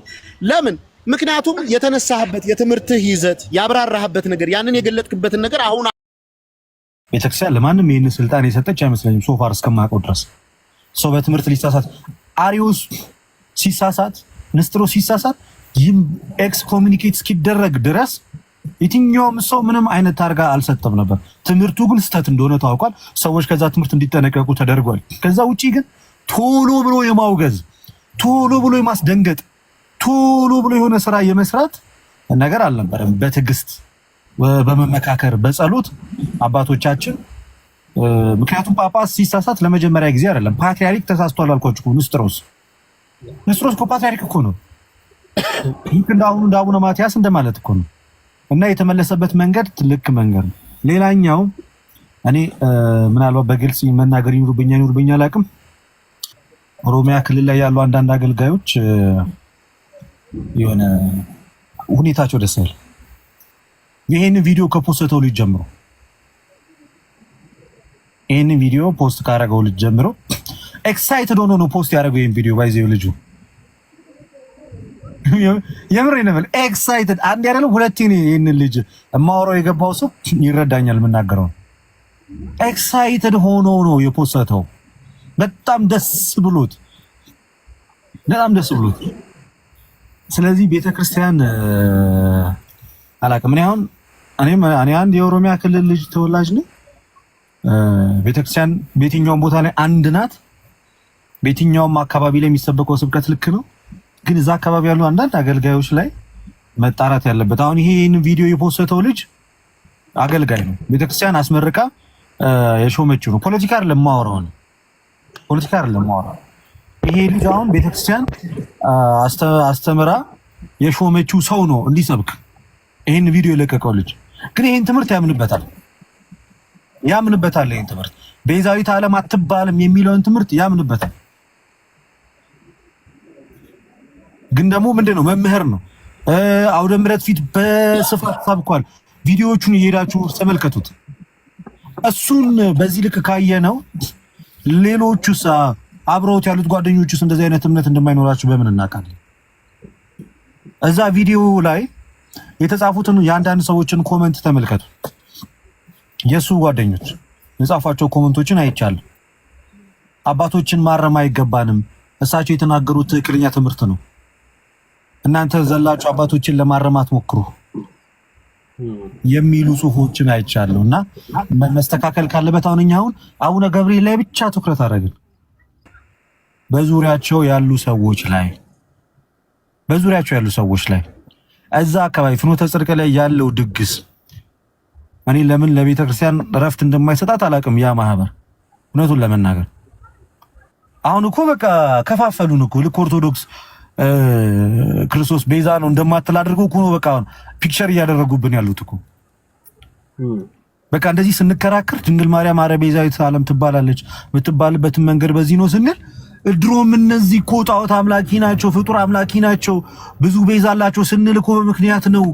ለምን? ምክንያቱም የተነሳህበት የትምህርትህ ይዘት ያብራራህበት ነገር ያንን የገለጥክበትን ነገር አሁን ቤተክርስቲያን ለማንም ይህን ስልጣን የሰጠች አይመስለኝም። ሶፋር እስከማውቀው ድረስ ሰው በትምህርት ሊሳሳት አሪዮስ ሲሳሳት ንስጥሮስ ሲሳሳት ይህም ኤክስ ኮሚኒኬት እስኪደረግ ድረስ የትኛውም ሰው ምንም አይነት ታርጋ አልሰጠም ነበር። ትምህርቱ ግን ስህተት እንደሆነ ታውቋል። ሰዎች ከዛ ትምህርት እንዲጠነቀቁ ተደርጓል። ከዛ ውጪ ግን ቶሎ ብሎ የማውገዝ ቶሎ ብሎ የማስደንገጥ ቶሎ ብሎ የሆነ ስራ የመስራት ነገር አልነበረም። በትዕግስት በመመካከር በጸሎት አባቶቻችን ምክንያቱም ጳጳስ ሲሳሳት ለመጀመሪያ ጊዜ አይደለም። ፓትርያርክ ተሳስቷል አልኳችሁ እኮ ንስጥሮስ እኮ ፓትርያርክ እኮ ነው። ልክ እንደ አቡነ ማትያስ እንደማለት እኮ ነው። እና የተመለሰበት መንገድ ትልቅ መንገድ ነው። ሌላኛው እኔ ምናልባት በግልጽ መናገር ይኑርብኛ አላውቅም። ኦሮሚያ ክልል ላይ ያሉ አንዳንድ አገልጋዮች የሆነ ሁኔታቸው ደስ አይል። ይሄን ቪዲዮ ከፖስተው ልጅ ጀምሮ ይሄን ቪዲዮ ፖስት ካረገው ልጅ ጀምሮ ኤክሳይትድ ሆኖ ነው ፖስት ያደረገው። ይሄን ቪዲዮ ባይዘው ልጁ የምሬ ነው ኤክሳይትድ አንድ ያደረው ሁለቴ ነው። ይሄን ልጅ ማውራው የገባው ሰው ይረዳኛል የምናገረው። ኤክሳይትድ ሆኖ ነው የፖስተው። በጣም ደስ ብሎት። ስለዚህ ቤተክርስቲያን አላውቅም። እኔ አንድ የኦሮሚያ ክልል ልጅ ተወላጅ ነኝ። ቤተክርስቲያን በየትኛውም ቦታ ላይ አንድ ናት። በየትኛውም አካባቢ ላይ የሚሰበከው ስብከት ልክ ነው። ግን እዛ አካባቢ ያሉ አንዳንድ አገልጋዮች ላይ መጣራት ያለበት። አሁን ይሄን ቪዲዮ የፖስተው ልጅ አገልጋይ ነው። ቤተክርስቲያን አስመርቃ የሾመችው ነው። ፖለቲካ አይደለም ማወራው። ይሄ ልጅ አሁን ቤተክርስቲያን አስተምራ የሾመችው ሰው ነው እንዲሰብክ ይሄን ቪዲዮ የለቀቀው ልጅ። ግን ይሄን ትምህርት ያምንበታል። ይሄን ትምህርት ቤዛዊት ዓለም አትባልም የሚለውን ትምህርት ያምንበታል። ግን ደግሞ ምንድነው መምህር ነው። አውደ ምሕረት ፊት በስፋት ሰብኳል። ቪዲዮዎቹን እየሄዳችሁ ተመልከቱት። እሱን በዚህ ልክ ካየነው ሌሎቹስ አብረውት ያሉት ጓደኞቹስ እንደዚህ አይነት እምነት እንደማይኖራቸው በምን እናውቃለን? እዛ ቪዲዮ ላይ የተጻፉትን የአንዳንድ ሰዎችን ኮመንት ተመልከቱ። የሱ ጓደኞች የጻፏቸው ኮመንቶችን አይቻልም። አባቶችን ማረም አይገባንም፣ እሳቸው የተናገሩት ትክክለኛ ትምህርት ነው፣ እናንተ ዘላችሁ አባቶችን ለማረም አትሞክሩ የሚሉ ጽሁፎችን አይቻለሁ። እና መስተካከል ካለበት አሁን አቡነ ገብርኤል ላይ ብቻ ትኩረት አደረግን። በዙሪያቸው ያሉ ሰዎች ላይ እዛ አካባቢ ፍኖተ ጽድቅ ላይ ያለው ድግስ እኔ ለምን ለቤተ ክርስቲያን ረፍት እንደማይሰጣት አላውቅም። ያ ማህበር እውነቱን ለመናገር አሁን እኮ በቃ ከፋፈሉን እኮ ልክ ኦርቶዶክስ ክርስቶስ ቤዛ ነው እንደማትል አድርገው እኮ ነው በቃ ፒክቸር እያደረጉብን ያሉት እኮ። በቃ እንደዚህ ስንከራከር ድንግል ማርያም አረ ቤዛዊት ዓለም ትባላለች የምትባልበትን መንገድ በዚህ ነው ስንል ድሮም እነዚህ እኮ ጣዖት አምላኪ ናቸው፣ ፍጡር አምላኪ ናቸው፣ ብዙ ቤዛ አላቸው ስንል እኮ በምክንያት ነው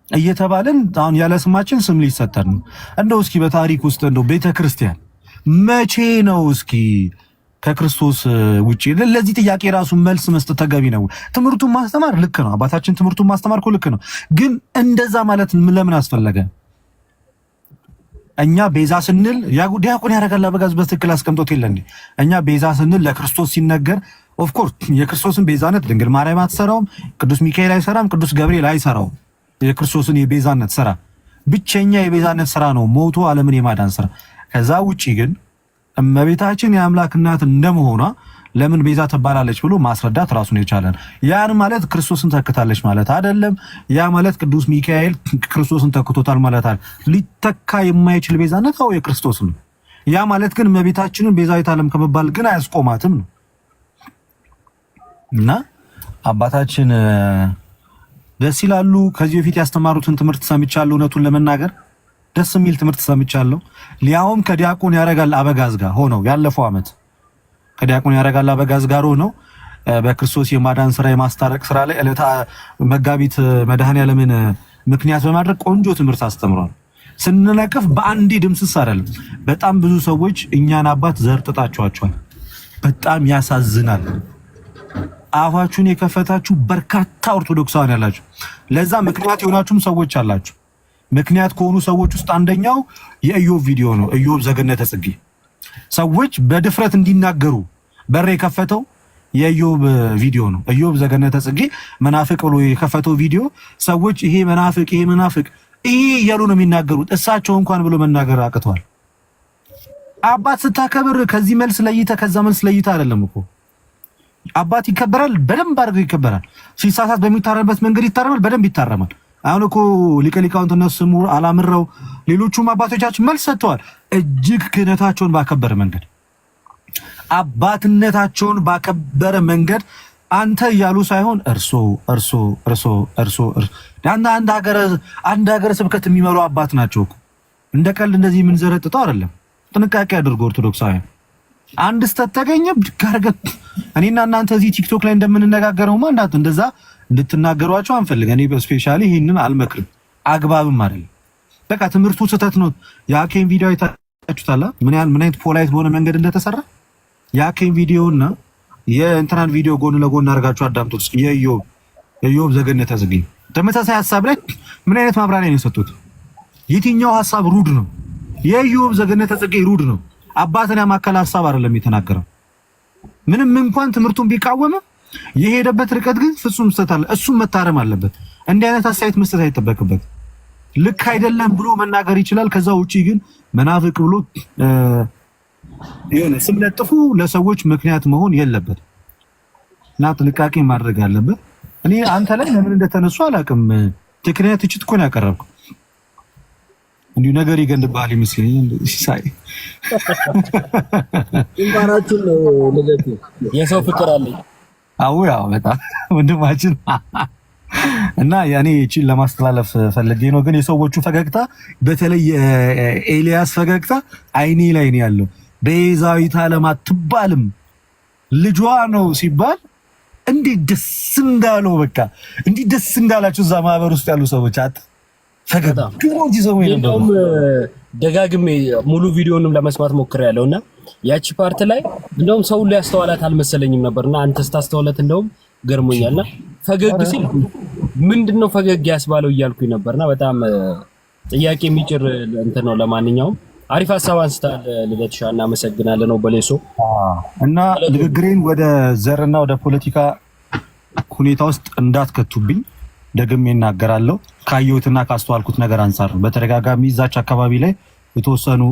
እየተባለን አሁን ያለ ስማችን ስም ሊሰጠን ነው። እንደው እስኪ በታሪክ ውስጥ እንደው ቤተክርስቲያን መቼ ነው እስኪ ከክርስቶስ ውጪ ለዚህ ጥያቄ ራሱ መልስ መስጠት ተገቢ ነው። ትምህርቱን ማስተማር ልክ ነው። አባታችን ትምህርቱን ማስተማር እኮ ልክ ነው። ግን እንደዛ ማለት ለምን አስፈለገ? እኛ ቤዛ ስንል ዲያቆን ያደርጋል አበጋዝ በትክክል አስቀምጦት የለ እንዴ? እኛ ቤዛ ስንል ለክርስቶስ ሲነገር ኦፍ ኮርስ የክርስቶስን ቤዛነት ድንግል ማርያም አትሰራውም፣ ቅዱስ ሚካኤል አይሰራም፣ ቅዱስ ገብርኤል አይሰራውም። የክርስቶስን የቤዛነት ስራ ብቸኛ የቤዛነት ስራ ነው፣ ሞቶ ዓለምን የማዳን ስራ። ከዛ ውጪ ግን እመቤታችን የአምላክ እናት እንደመሆኗ ለምን ቤዛ ትባላለች ብሎ ማስረዳት ራሱን የቻለን። ያን ማለት ክርስቶስን ተክታለች ማለት አይደለም። ያ ማለት ቅዱስ ሚካኤል ክርስቶስን ተክቶታል ማለት አይደለም። ሊተካ የማይችል ቤዛነት አው የክርስቶስ ነው። ያ ማለት ግን እመቤታችንን ቤዛዊት ዓለም ከመባል ግን አያስቆማትም ነው እና አባታችን ደስ ይላሉ። ከዚህ በፊት ያስተማሩትን ትምህርት ሰምቻለሁ። እውነቱን ለመናገር ደስ የሚል ትምህርት ሰምቻለሁ። ሊያውም ከዲያቆን ያረጋል አበጋዝ ጋር ሆነው ያለፈው ዓመት ከዲያቆን ያረጋል አበጋዝ ጋር ሆነው በክርስቶስ የማዳን ስራ የማስታረቅ ስራ ላይ ዕለታ መጋቢት መድኃኔዓለምን ምክንያት በማድረግ ቆንጆ ትምህርት አስተምሯል። ስንነቅፍ በአንዴ ድምስስ አይደለም። በጣም ብዙ ሰዎች እኛን አባት ዘርጥጣቸዋቸዋል። በጣም ያሳዝናል። አፋችሁን የከፈታችሁ በርካታ ኦርቶዶክሳውያን ያላችሁ፣ ለዛ ምክንያት የሆናችሁም ሰዎች አላችሁ። ምክንያት ከሆኑ ሰዎች ውስጥ አንደኛው የኢዮብ ቪዲዮ ነው። ኢዮብ ዘገነተ ጽጌ ሰዎች በድፍረት እንዲናገሩ በር የከፈተው የኢዮብ ቪዲዮ ነው። ኢዮብ ዘገነተ ጽጌ መናፍቅ ብሎ የከፈተው ቪዲዮ ሰዎች ይሄ መናፍቅ ይሄ እያሉ ነው የሚናገሩት። እሳቸው እንኳን ብሎ መናገር አቅተዋል። አባት ስታከብር ከዚህ መልስ ለይተ ከዛ መልስ ለይተ አይደለም እኮ አባት ይከበራል፣ በደንብ አድርጎ ይከበራል። ሲሳሳት በሚታረምበት መንገድ ይታረማል፣ በደንብ ይታረማል። አሁን እኮ ሊቀ ሊቃውንት እነ ስሙር አላምረው ሌሎቹም አባቶቻችን መልስ ሰጥተዋል። እጅግ ክህነታቸውን ባከበረ መንገድ አባትነታቸውን ባከበረ መንገድ አንተ እያሉ ሳይሆን እርሶ አንድ ሀገረ ስብከት የሚመሩ አባት ናቸው እኮ። እንደ ቀልድ እንደዚህ የምንዘረጥጠው አይደለም። ጥንቃቄ አድርጎ ኦርቶዶክሳውያን አንድ ስተት ተገኘ ጋርገት እኔና እናንተ እዚህ ቲክቶክ ላይ እንደምንነጋገረውማ እንደዛ እንድትናገሯቸው አንፈልግ። እኔ በስፔሻሊ ይሄንን አልመክርም፣ አግባብም አይደለም። በቃ ትምህርቱ ስህተት ነው። የአኬን ቪዲዮ አይታችሁታል? ምን አይነት ፖላይት በሆነ መንገድ እንደተሰራ የአኬን ቪዲዮና የእንትናን ቪዲዮ ጎን ለጎን አድርጋችሁ አዳምጡት። የኢዮብ ዘገነተ ጽጌ ተመሳሳይ ሐሳብ ላይ ምን አይነት ማብራሪያ ነው የሰጡት? የትኛው ሐሳብ ሩድ ነው? የኢዮብ ዘገነተ ጽጌ ሩድ ነው። አባትን ያማከለ ሐሳብ አይደለም የተናገረው። ምንም እንኳን ትምህርቱን ቢቃወምም የሄደበት ርቀት ግን ፍጹም ስህተት አለ። እሱም መታረም አለበት። እንዲህ አይነት አስተያየት መስጠት አይጠበቅበት። ልክ አይደለም ብሎ መናገር ይችላል። ከዛ ውጪ ግን መናፍቅ ብሎ የሆነ ስም ለጥፉ ለሰዎች ምክንያት መሆን የለበት እና ጥንቃቄ ማድረግ አለበት። እኔ አንተ ላይ ለምን እንደተነሱ አላውቅም። ትክክለኛ ትችት እኮ ነው ያቀረብኩ። እንዲሁ ነገር ይገንድብሃል ይመስለኛል። ሲሳይ እንባራችን ነው ልደት የሰው ፍቅር አለኝ። ያው በጣም ወንድማችን እና ያኔ እቺን ለማስተላለፍ ፈልጌ ነው። ግን የሰዎቹ ፈገግታ በተለይ ኤልያስ ፈገግታ አይኔ ላይ ነው ያለው። ቤዛዊት ዓለም አትባልም ልጇ ነው ሲባል እንዴት ደስ እንዳለው በቃ እንዴት ደስ እንዳላችሁ እዛ ማህበር ውስጥ ያሉ ሰዎች ፈገግታ እንደውም ደጋግሜ ሙሉ ቪዲዮንም ለመስማት ሞክሬያለሁና ያቺ ፓርት ላይ እንደውም ሰው ሊያስተዋላት አልመሰለኝም ነበርና አንተ ስታስተዋላት እንደውም ገርሞኛልና ፈገግ ሲል ምንድነው ፈገግ ያስባለው እያልኩኝ ነበርና በጣም ጥያቄ የሚጭር እንትን ነው። ለማንኛውም አሪፍ ሐሳብ አንስታል ልደትሻ፣ እናመሰግናለን ነው በሌሶ እና ንግግሬን ወደ ዘርና ወደ ፖለቲካ ሁኔታ ውስጥ እንዳትከቱብኝ ደግሜ እናገራለሁ። ካየሁትና ካስተዋልኩት ነገር አንፃር በተደጋጋሚ እዛች አካባቢ ላይ የተወሰኑ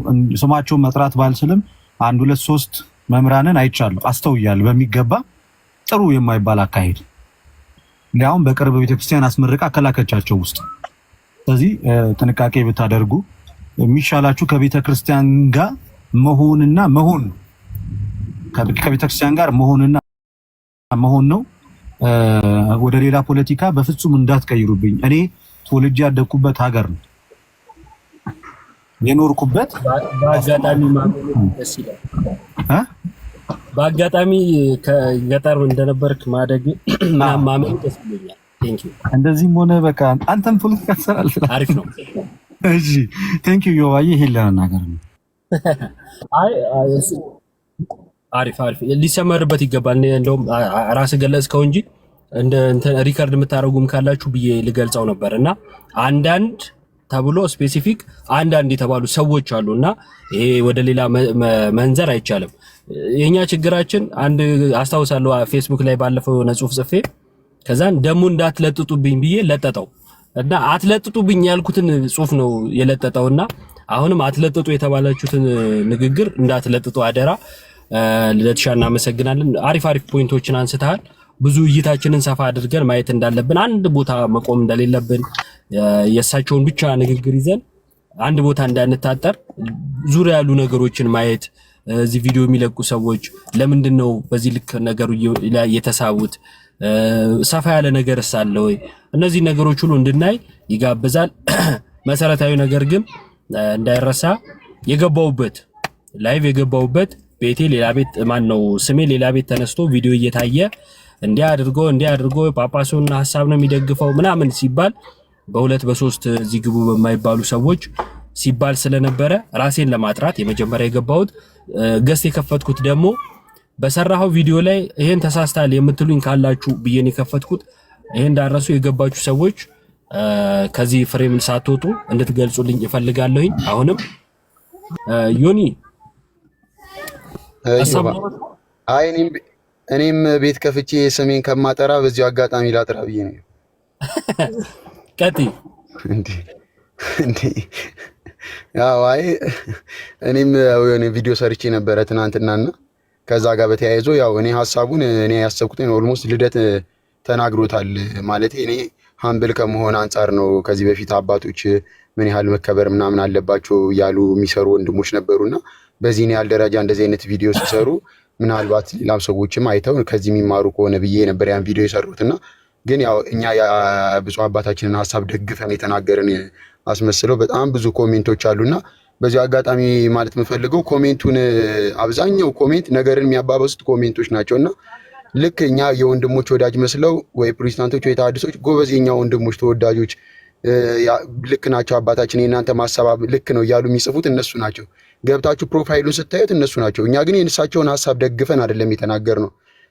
ስማቸውን መጥራት ባልስልም 1 2 3 መምህራንን አይቻለሁ፣ አስተውያለሁ። በሚገባ ጥሩ የማይባል አካሄድ እንዲያውም በቅርብ ቤተክርስቲያን አስመርቃ ከላከቻቸው ውስጥ። ስለዚህ ጥንቃቄ ብታደርጉ የሚሻላችሁ ከቤተክርስቲያን ጋር መሆንና መሆን ከቤተክርስቲያን ጋር መሆንና መሆን ነው። ወደ ሌላ ፖለቲካ በፍጹም እንዳትቀይሩብኝ። እኔ ተወልጄ ያደግኩበት ሀገር ነው የኖርኩበት። በአጋጣሚ ማመን ደስ ይላል። በአጋጣሚ ከገጠር እንደነበርክ ማደግ ማመን ደስ ይለኛል። ቴንክ ዩ። እንደዚህም ሆነ በቃ አንተም ፖለቲካ ትሰራለህ። አሪፍ ነው። እሺ ቴንክ ዩ ዮባዬ። ይሄን ለመናገር ነው። አሪፍ ሊሰመርበት ይገባል። እንደውም ራስህ ገለጽከው እንጂ እንደ ሪከርድ የምታደርጉም ካላችሁ ብዬ ልገልጸው ነበር። እና አንዳንድ ተብሎ ስፔሲፊክ አንዳንድ የተባሉ ሰዎች አሉና ይሄ ወደ ሌላ መንዘር አይቻልም። የኛ ችግራችን አንድ አስታውሳለሁ፣ ፌስቡክ ላይ ባለፈው የሆነ ጽሁፍ ጽፌ ከዛን ደሙ እንዳትለጥጡብኝ ብዬ ለጠጠው እና አትለጥጡብኝ ያልኩትን ጽሁፍ ነው የለጠጠውና አሁንም አትለጥጡ የተባላችሁትን ንግግር እንዳትለጥጡ አደራ። ልደትሻ እናመሰግናለን። አሪፍ ፖይንቶችን አንስተሃል። ብዙ እይታችንን ሰፋ አድርገን ማየት እንዳለብን፣ አንድ ቦታ መቆም እንደሌለብን፣ የእሳቸውን ብቻ ንግግር ይዘን አንድ ቦታ እንዳንታጠር ዙሪያ ያሉ ነገሮችን ማየት። እዚህ ቪዲዮ የሚለቁ ሰዎች ለምንድን ነው በዚህ ልክ ነገሩ ላይ የተሳቡት? ሰፋ ያለ ነገር አለ ወይ? እነዚህ ነገሮች ሁሉ እንድናይ ይጋብዛል። መሰረታዊ ነገር ግን እንዳይረሳ የገባውበት ላይቭ የገባውበት ቤቴ ሌላ ቤት ነው ስሜ ሌላ ቤት ተነስቶ ቪዲዮ እየታየ እንዲያ አድርጎ ጳጳሱን ሐሳብ ነው የሚደግፈው ምናምን ሲባል በሁለት በሶስት እዚህ ግቡ በማይባሉ ሰዎች ሲባል ስለነበረ ራሴን ለማጥራት የመጀመሪያ የገባሁት ገስት የከፈትኩት ደግሞ በሰራው ቪዲዮ ላይ ይሄን ተሳስታል የምትሉኝ ካላችሁ ብዬን የከፈትኩት ይሄን እንዳረሱ የገባችሁ ሰዎች ከዚህ ፍሬም ሳትወጡ እንድትገልጹልኝ እፈልጋለሁኝ። አሁንም ዮኒ እኔም ቤት ከፍቼ ስሜን ከማጠራ በዚሁ አጋጣሚ ላጥራ ብዬ ነው። ቀጥይ። ያው እኔም የሆነ ቪዲዮ ሰርቼ ነበረ ትናንትናና ከዛ ጋር በተያይዞ ያው እኔ ሀሳቡን እኔ ያሰብኩትን ኦልሞስት ልደት ተናግሮታል። ማለት እኔ ሀምብል ከመሆን አንጻር ነው። ከዚህ በፊት አባቶች ምን ያህል መከበር ምናምን አለባቸው ያሉ የሚሰሩ ወንድሞች ነበሩና በዚህ ያህል ደረጃ እንደዚህ አይነት ቪዲዮ ሲሰሩ ምናልባት ሌላም ሰዎችም አይተው ከዚህ የሚማሩ ከሆነ ብዬ ነበር ያን ቪዲዮ የሰሩትና ግን ያው እኛ የብፁዕ አባታችንን ሀሳብ ደግፈን የተናገርን አስመስለው በጣም ብዙ ኮሜንቶች አሉና በዚህ አጋጣሚ ማለት የምፈልገው ኮሜንቱን አብዛኛው ኮሜንት ነገርን የሚያባበሱት ኮሜንቶች ናቸውና ልክ እኛ የወንድሞች ወዳጅ መስለው ወይ ፕሮቴስታንቶች ወይ ተሐድሶች ጎበዝ የኛ ወንድሞች ተወዳጆች ልክ ናቸው፣ አባታችን የእናንተ ማሰባብ ልክ ነው እያሉ የሚጽፉት እነሱ ናቸው። ገብታችሁ ፕሮፋይሉን ስታዩት እነሱ ናቸው። እኛ ግን የእነሳቸውን ሀሳብ ደግፈን አይደለም የተናገርነው።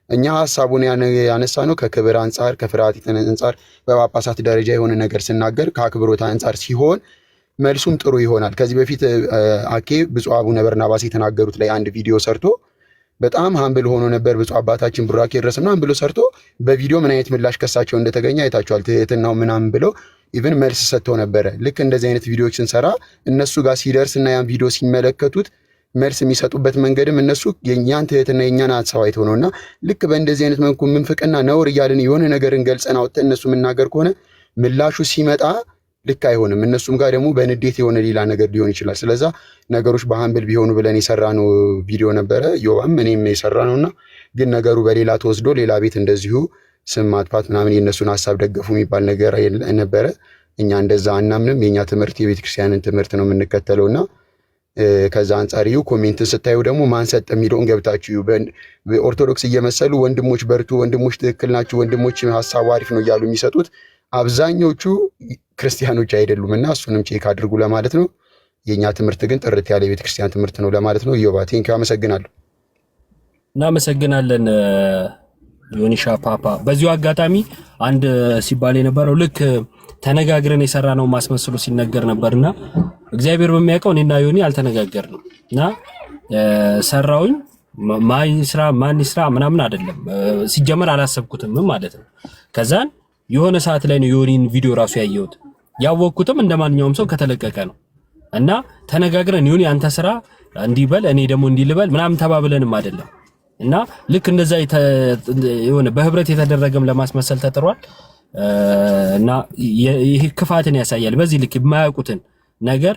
እኛ ሀሳቡን ያነሳ ነው ከክብር አንጻር ከፍርሃት አንጻር በጳጳሳት ደረጃ የሆነ ነገር ስናገር ከአክብሮት አንጻር ሲሆን መልሱም ጥሩ ይሆናል። ከዚህ በፊት አኬ ብፁዕ አቡነ በርናባስ የተናገሩት ላይ አንድ ቪዲዮ ሰርቶ በጣም ሀምብል ሆኖ ነበር። ብፁዕ አባታችን ቡራኬ ድረስ ምናምን ብሎ ሰርቶ በቪዲዮ ምን አይነት ምላሽ ከሳቸው እንደተገኘ አይታችኋል። ትህትናው ምናምን ብለው ኢቭን መልስ ሰጥተው ነበረ። ልክ እንደዚህ አይነት ቪዲዮዎች ስንሰራ እነሱ ጋር ሲደርስ እና ያን ቪዲዮ ሲመለከቱት መልስ የሚሰጡበት መንገድም እነሱ የኛን ትህትና የኛን ሀሳብ አይተው ነውና ልክ በእንደዚህ አይነት መልኩ ምንፍቅና ነውር እያልን የሆነ ነገርን ገልጸን አውጥተን እነሱ የምናገር ከሆነ ምላሹ ሲመጣ ልክ አይሆንም። እነሱም ጋር ደግሞ በንዴት የሆነ ሌላ ነገር ሊሆን ይችላል። ስለዛ ነገሮች በሀምብል ቢሆኑ ብለን የሰራነው ቪዲዮ ነበረ። ዮባም እኔም የሰራ ነውና ግን ነገሩ በሌላ ተወስዶ ሌላ ቤት እንደዚሁ ስም ማጥፋት ምናምን የእነሱን ሀሳብ ደገፉ የሚባል ነገር ነበረ። እኛ እንደዛ አናምንም። የኛ ትምህርት የቤተክርስቲያንን ትምህርት ነው የምንከተለውና ከዛ አንጻር ኮሜንትን ስታዩ ደግሞ ማን ሰጠ የሚለውን ገብታችሁ ኦርቶዶክስ እየመሰሉ ወንድሞች በርቱ፣ ወንድሞች ትክክል ናቸው፣ ወንድሞች ሀሳቡ አሪፍ ነው እያሉ የሚሰጡት አብዛኞቹ ክርስቲያኖች አይደሉም እና እሱንም ቼክ አድርጉ ለማለት ነው። የኛ ትምህርት ግን ጥርት ያለ የቤተክርስቲያን ትምህርት ነው ለማለት ነው። ዮባ ቴንኪው፣ አመሰግናለሁ። እናመሰግናለን ዮኒሻ ፓፓ። በዚሁ አጋጣሚ አንድ ሲባል የነበረው ልክ ተነጋግረን የሰራ ነው ማስመስሉ ሲነገር ነበርና እግዚአብሔር በሚያውቀው እኔና ዮኒ አልተነጋገርንም እና ሰራውኝ ማን ይስራ ምናምን አይደለም ሲጀመር አላሰብኩትም ማለት ነው። ከዛን የሆነ ሰዓት ላይ ነው ዮኒን ቪዲዮ ራሱ ያየሁት። ያወቅኩትም እንደማንኛውም ሰው ከተለቀቀ ነው እና ተነጋግረን ዮኒ አንተ ስራ እንዲበል እኔ ደግሞ እንዲልበል ምናምን ተባብለንም አይደለም እና ልክ እንደዛ የሆነ በህብረት የተደረገም ለማስመሰል ተጥሯል። እና ይሄ ክፋትን ያሳያል። በዚህ ልክ የማያውቁትን ነገር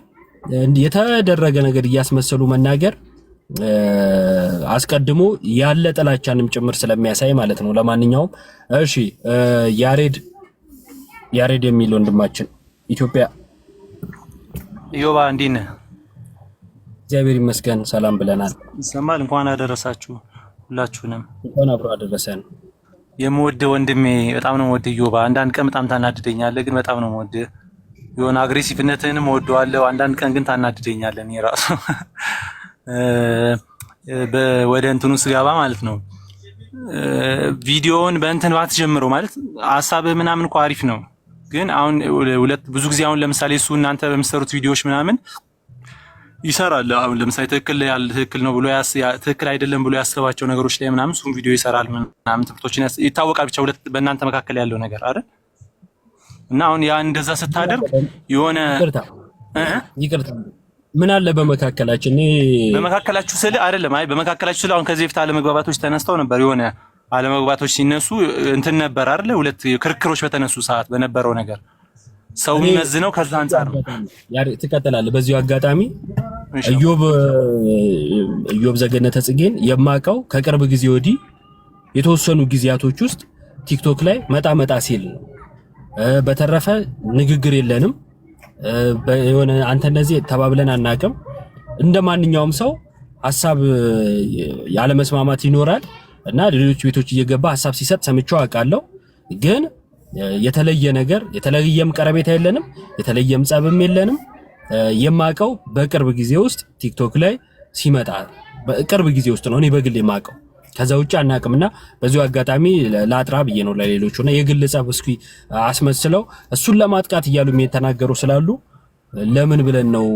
የተደረገ ነገር እያስመሰሉ መናገር አስቀድሞ ያለ ጥላቻንም ጭምር ስለሚያሳይ ማለት ነው። ለማንኛውም እሺ ያሬድ የሚል ወንድማችን ኢትዮጵያ ዮባ እንዴት ነህ? እግዚአብሔር ይመስገን ሰላም ብለናል። ይሰማል። እንኳን አደረሳችሁ ሁላችሁንም። እንኳን አብሮ አደረሰን። የምወደው ወንድሜ በጣም ነው የምወደው ዮባ። አንዳንድ ቀን በጣም ታናድደኛለህ፣ ግን በጣም ነው የምወደው። የሆነ አግሬሲቭነትህንም እወደዋለሁ። አንዳንድ ቀን ግን ታናድደኛለህ። እኔ ራሱ ወደ እንትኑ ስገባ ማለት ነው ቪዲዮውን በእንትን ባትጀምረው ማለት ሀሳብህ ምናምን እኮ አሪፍ ነው፣ ግን አሁን ብዙ ጊዜ አሁን ለምሳሌ እሱ እናንተ በምትሰሩት ቪዲዮዎች ምናምን ይሰራል። አሁን ለምሳሌ ትክክል ነው ብሎ ትክክል አይደለም ብሎ ያሰባቸው ነገሮች ላይ ምናምን እሱም ቪዲዮ ይሰራል ምናምን ትምህርቶችን ይታወቃል። ብቻ ሁለት በእናንተ መካከል ያለው ነገር አይደል? እና አሁን ያ እንደዛ ስታደርግ የሆነ ይቅርታ ምን አለ በመካከላችን በመካከላችሁ ስለ አይደለም አይ በመካከላችሁ ስለ አሁን ከዚህ በፊት አለመግባባቶች ተነስተው ነበር። የሆነ አለመግባባቶች ሲነሱ እንትን ነበር አይደል? ሁለት ክርክሮች በተነሱ ሰዓት በነበረው ነገር ሰው የሚመዝነው ከዛ አንፃር ነው። ትቀጥላለህ። በዚሁ አጋጣሚ ኢዮብ ዘገነተ ጽጌን የማውቀው ከቅርብ ጊዜ ወዲህ የተወሰኑ ጊዜያቶች ውስጥ ቲክቶክ ላይ መጣ ሲል ነው። በተረፈ ንግግር የለንም። የሆነ አንተ እንደዚህ ተባብለን አናውቅም። እንደማንኛውም ሰው ሐሳብ ያለ መስማማት ይኖራል እና ሌሎች ቤቶች እየገባ ሐሳብ ሲሰጥ ሰምቼው አውቃለሁ። ግን የተለየ ነገር የተለየም ቀረቤታ የለንም፣ የተለየም ጸብም የለንም። የማውቀው በቅርብ ጊዜ ውስጥ ቲክቶክ ላይ ሲመጣ በቅርብ ጊዜ ውስጥ ነው እኔ በግል የማውቀው። ከዛ ውጭ አናውቅምና በዚሁ አጋጣሚ ላጥራ ብዬ ነው ለሌሎቹና የግል ጸብ እስኪ አስመስለው እሱን ለማጥቃት እያሉ የተናገሩ ስላሉ ለምን ብለን ነው